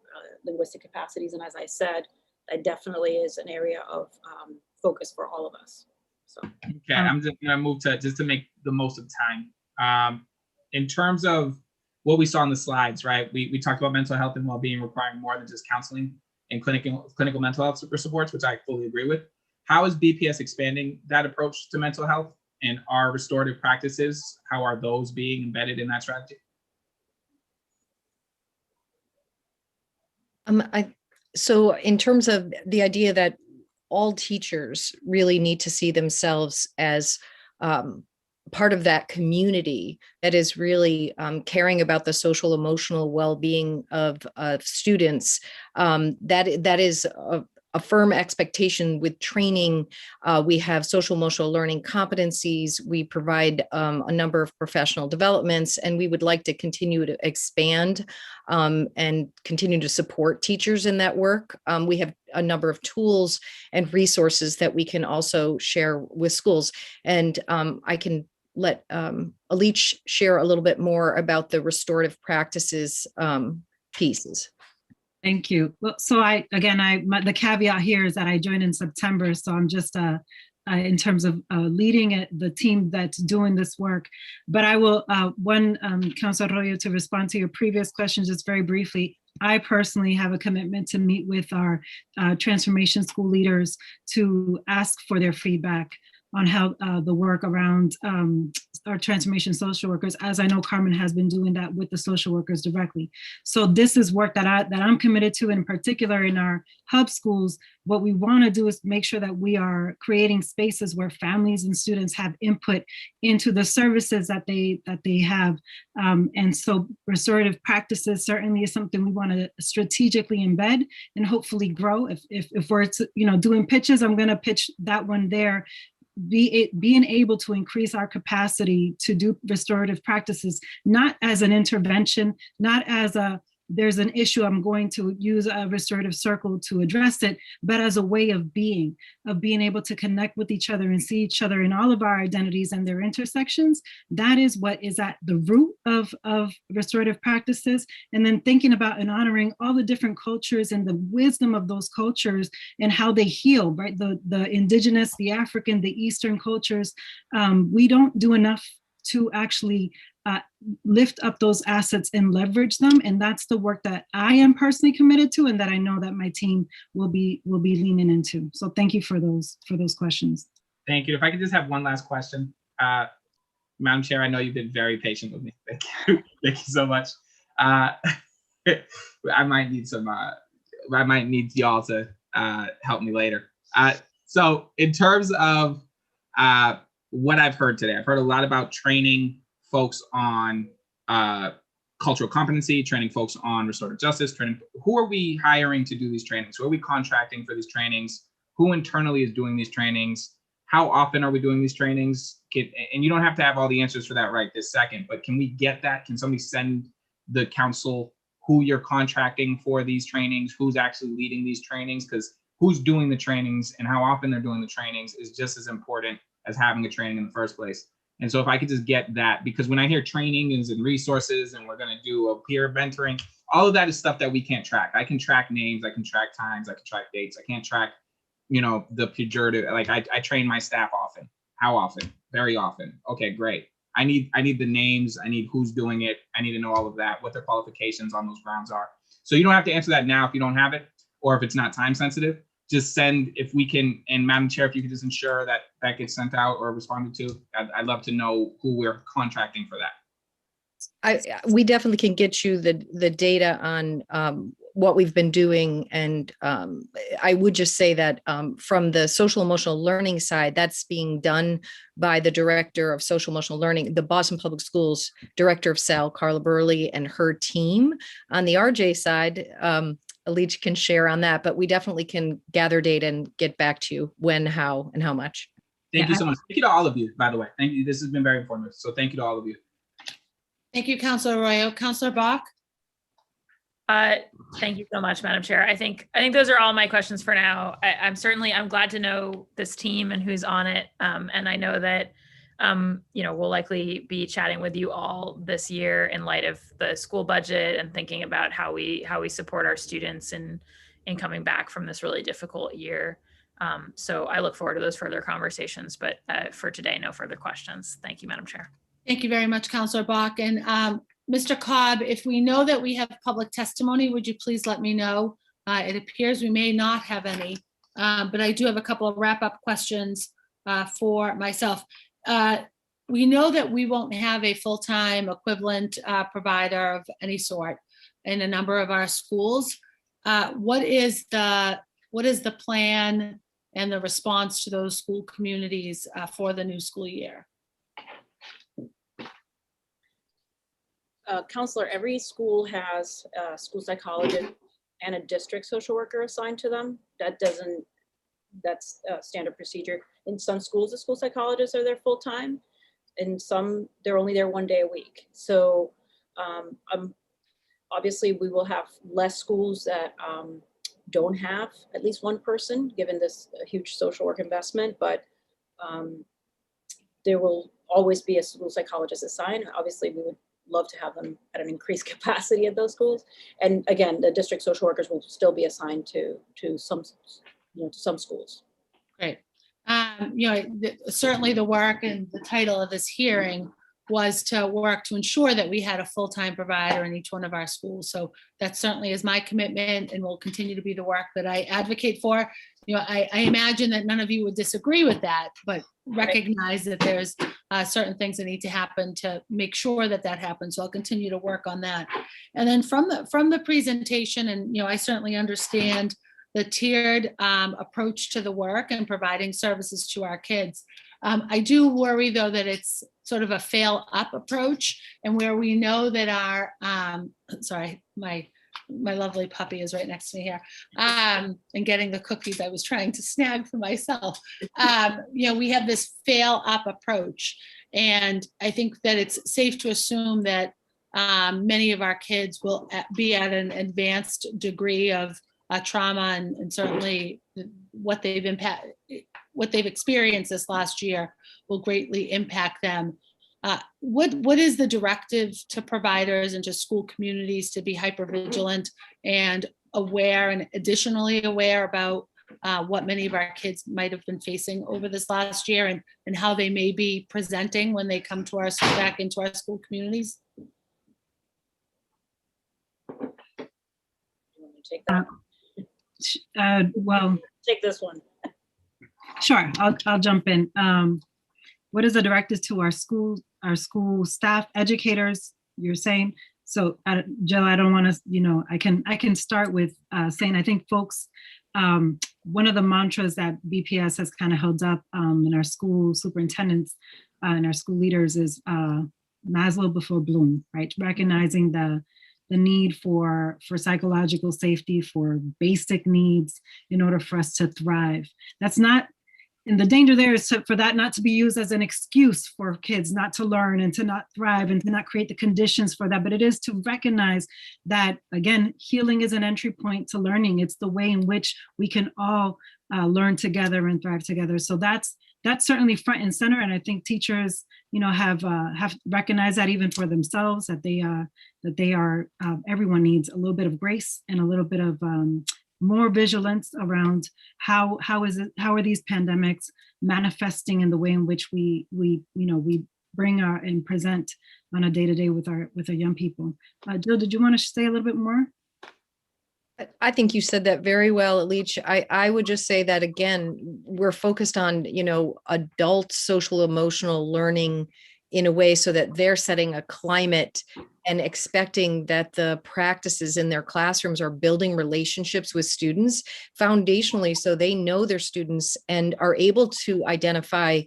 linguistic capacities. And as I said, that definitely is an area of focus for all of us. So. Okay, I'm just gonna move to make the most of time. In terms of what we saw on the slides, right? We talked about mental health and well-being requiring more than just counseling and clinical mental health supports, which I fully agree with. How is BPS expanding that approach to mental health, and our restorative practices, how are those being embedded in that strategy? So in terms of the idea that all teachers really need to see themselves as part of that community that is really caring about the social emotional well-being of students, that is a firm expectation with training. We have social emotional learning competencies. We provide a number of professional developments, and we would like to continue to expand and continue to support teachers in that work. We have a number of tools and resources that we can also share with schools. And I can let Alich share a little bit more about the restorative practices pieces. Thank you. Well, so the caveat here is that I joined in September, so I'm just in terms of leading the team that's doing this work. But I will, Councilor Arroyo, to respond to your previous question just very briefly, I personally have a commitment to meet with our transformation school leaders to ask for their feedback on how the work around our transformation social workers, as I know Carmen has been doing that with the social workers directly. So this is work that I'm committed to, in particular in our hub schools. What we want to do is make sure that we are creating spaces where families and students have input into the services that they have. And so restorative practices certainly is something we want to strategically embed and hopefully grow. If we're doing pitches, I'm going to pitch that one there. Being able to increase our capacity to do restorative practices, not as an intervention, not as there's an issue, I'm going to use a restorative circle to address it, but as a way of being able to connect with each other and see each other in all of our identities and their intersections. That is what is at the root of restorative practices. And then thinking about and honoring all the different cultures and the wisdom of those cultures and how they heal, right? The indigenous, the African, the Eastern cultures, we don't do enough to actually lift up those assets and leverage them. And that's the work that I am personally committed to, and that I know that my team will be leaning into. So thank you for those questions. Thank you. If I could just have one last question. Madam Chair, I know you've been very patient with me. Thank you. Thank you so much. I might need y'all to help me later. So in terms of what I've heard today, I've heard a lot about training folks on cultural competency, training folks on restorative justice, training. Who are we hiring to do these trainings? Who are we contracting for these trainings? Who internally is doing these trainings? How often are we doing these trainings? And you don't have to have all the answers for that right this second, but can we get that? Can somebody send the council who you're contracting for these trainings, who's actually leading these trainings? Because who's doing the trainings and how often they're doing the trainings is just as important as having a training in the first place. And so if I could just get that, because when I hear trainings and resources and we're going to do a peer mentoring, all of that is stuff that we can't track. I can track names, I can track times, I can track dates. I can't track, the pejorative. Like I train my staff often. How often? Very often. Okay, great. I need the names. I need who's doing it. I need to know all of that, what their qualifications on those grounds are. So you don't have to answer that now if you don't have it, or if it's not time sensitive. Just send, if we can, and Madam Chair, if you could just ensure that that gets sent out or responded to, I'd love to know who we're contracting for that. We definitely can get you the data on what we've been doing. And I would just say that from the social emotional learning side, that's being done by the director of social emotional learning, the Boston Public Schools director of SAL, Carla Burley, and her team. On the RJ side, Alich can share on that, but we definitely can gather data and get back to you when, how, and how much. Thank you so much. Thank you to all of you, by the way. Thank you. This has been very informative. So thank you to all of you. Thank you, Councilor Arroyo. Councilor Bach? Thank you so much, Madam Chair. I think those are all my questions for now. I'm glad to know this team and who's on it. And I know that we'll likely be chatting with you all this year in light of the school budget and thinking about how we support our students in coming back from this really difficult year. So I look forward to those further conversations, but for today, no further questions. Thank you, Madam Chair. Thank you very much, Councilor Bach. And Mr. Cobb, if we know that we have public testimony, would you please let me know? It appears we may not have any, but I do have a couple of wrap-up questions for myself. We know that we won't have a full-time equivalent provider of any sort in a number of our schools. What is the plan and the response to those school communities for the new school year? Counselor, every school has a school psychologist and a district social worker assigned to them. That's standard procedure. In some schools, the school psychologists are there full time. In some, they're only there one day a week. So obviously we will have less schools that don't have at least one person, given this huge social work investment, but there will always be a school psychologist assigned. Obviously, we would love to have them at an increased capacity at those schools. And again, the district social workers will still be assigned to some, to some schools. Great. Certainly the work and the title of this hearing was to work to ensure that we had a full-time provider in each one of our schools. So that certainly is my commitment and will continue to be the work that I advocate for. I imagine that none of you would disagree with that, but recognize that there's certain things that need to happen to make sure that that happens. So I'll continue to work on that. And then from the presentation, and I certainly understand the tiered approach to the work and providing services to our kids. I do worry, though, that it's sort of a fail-up approach, and where we know that our, sorry, my lovely puppy is right next to me here, and getting the cookies I was trying to snag for myself. We have this fail-up approach, and I think that it's safe to assume that many of our kids will be at an advanced degree of trauma, and certainly what they've experienced this last year will greatly impact them. What is the directive to providers and to school communities to be hypervigilant and aware, and additionally aware about what many of our kids might have been facing over this last year, and how they may be presenting when they come to back into our school communities? You want me to take that? Well, Take this one. sure, I'll jump in. What is the directive to our school staff, educators, you're saying? So Joe, I don't want to, I can start with saying, I think folks, one of the mantras that BPS has kind of held up in our school superintendents and our school leaders is Maslow before Bloom, right? Recognizing the need for psychological safety, for basic needs in order for us to thrive. That's not, and the danger there is for that not to be used as an excuse for kids not to learn and to not thrive and to not create the conditions for that, but it is to recognize that, again, healing is an entry point to learning. It's the way in which we can all learn together and thrive together. So that's certainly front and center. And I think teachers, have recognized that even for themselves, that they are, everyone needs a little bit of grace and a little bit of more vigilance around how are these pandemics manifesting in the way in which we bring our and present on a day-to-day with our young people. Jill, did you want to say a little bit more? I think you said that very well, Leach. I would just say that, again, we're focused on, adult social emotional learning in a way so that they're setting a climate and expecting that the practices in their classrooms are building relationships with students foundationally, so they know their students and are able to identify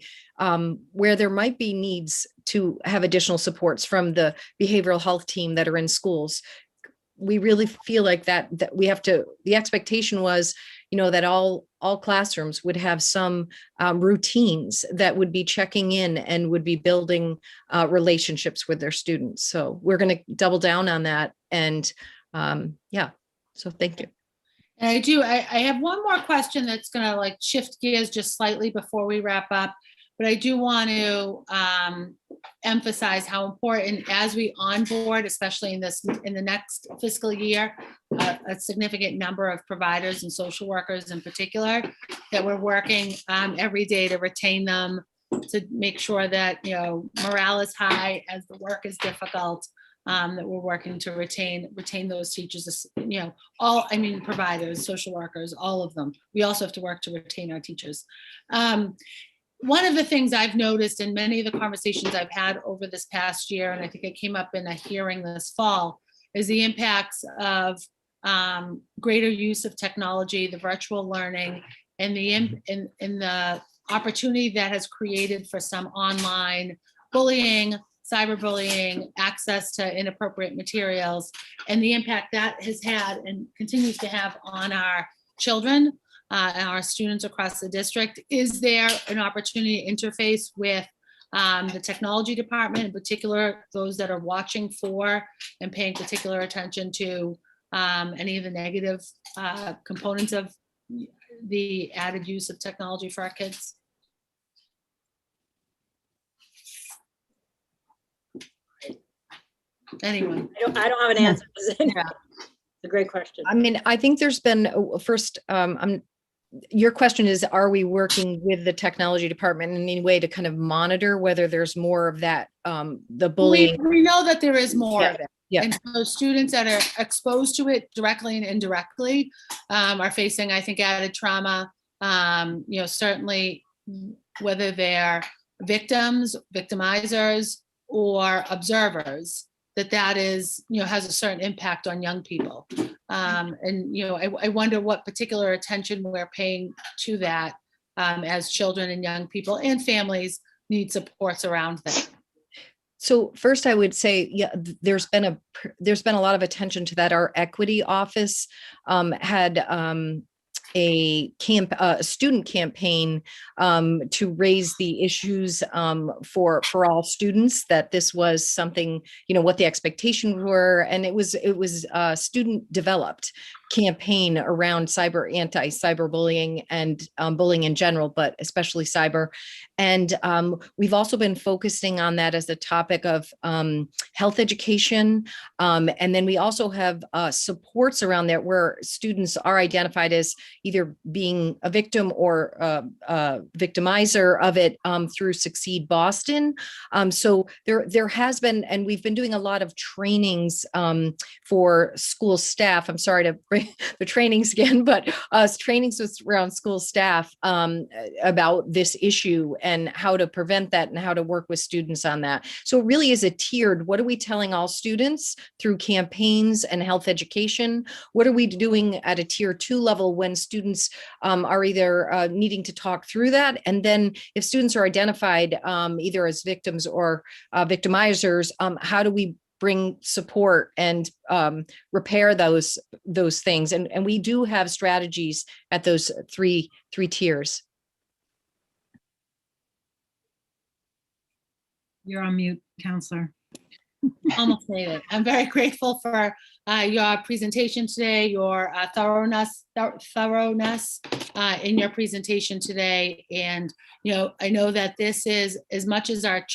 where there might be needs to have additional supports from the behavioral health team that are in schools. We really feel like that we have to, the expectation was, that all classrooms would have some routines that would be checking in and would be building relationships with their students. So we're going to double down on that. And so thank you. And I have one more question that's going to shift gears just slightly before we wrap up. But I do want to emphasize how important, as we onboard, especially in the next fiscal year, a significant number of providers and social workers in particular, that we're working every day to retain them, to make sure that morale is high as the work is difficult. That we're working to retain those teachers, providers, social workers, all of them. We also have to work to retain our teachers. One of the things I've noticed in many of the conversations I've had over this past year, and I think it came up in a hearing this fall, is the impacts of greater use of technology, the virtual learning, and the opportunity that has created for some online bullying, cyberbullying, access to inappropriate materials, and the impact that has had and continues to have on our children and our students across the district. Is there an opportunity to interface with the technology department, in particular, those that are watching for and paying particular attention to any of the negative components of the added use of technology for our kids? Anyone? I don't have an answer. Yeah. It's a great question. I mean, I think there's been first, your question is, are we working with the technology department in any way to kind of monitor whether there's more of that, the bullying? We know that there is more. Yeah. Yeah. And so students that are exposed to it directly and indirectly are facing, I think, added trauma. Certainly whether they're victims, victimizers, or observers, that is, has a certain impact on young people. I wonder what particular attention we're paying to that as children and young people and families need supports around that. So first, I would say, yeah, there's been a lot of attention to that. Our equity office had a student campaign to raise the issues for all students, that this was something, what the expectations were, and it was student developed campaign around anti-cyberbullying and bullying in general, but especially cyber. And we've also been focusing on that as a topic of health education. And then we also have supports around there where students are identified as either being a victim or a victimizer of it through Succeed Boston. So there has been, and we've been doing a lot of trainings for school staff. I'm sorry to bring the trainings again, but trainings around school staff about this issue and how to prevent that and how to work with students on that. So it really is a tiered, what are we telling all students through campaigns and health education? What are we doing at a tier 2 level when students are either needing to talk through that? And then if students are identified either as victims or victimizers, how do we bring support and repair those things? And we do have strategies at those three tiers. You're on mute, Counselor. Almost made it. I'm very grateful for your presentation today, your thoroughness in your presentation today. And, I know that this is, as much as our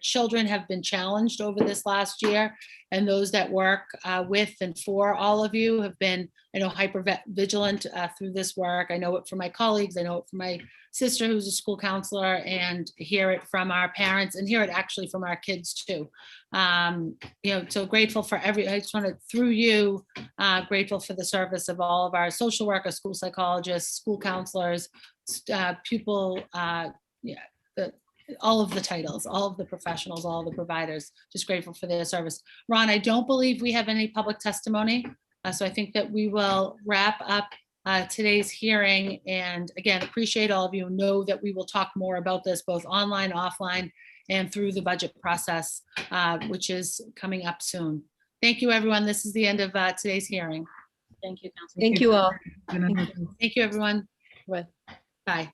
children have been challenged over this last year, and those that work with and for all of you have been, hyper vigilant through this work. I know it from my colleagues. I know it from my sister, who's a school counselor, and hear it from our parents and hear it actually from our kids too. So grateful for I just want to, through you, grateful for the service of all of our social workers, school psychologists, school counselors, pupil, all of the titles, all of the professionals, all of the providers, just grateful for their service. Ron, I don't believe we have any public testimony. So I think that we will wrap up today's hearing. And again, appreciate all of you. Know that we will talk more about this both online, offline, and through the budget process, which is coming up soon. Thank you, everyone. This is the end of today's hearing. Thank you, Councilor. Thank you all. Thank you, everyone. Bye. Bye.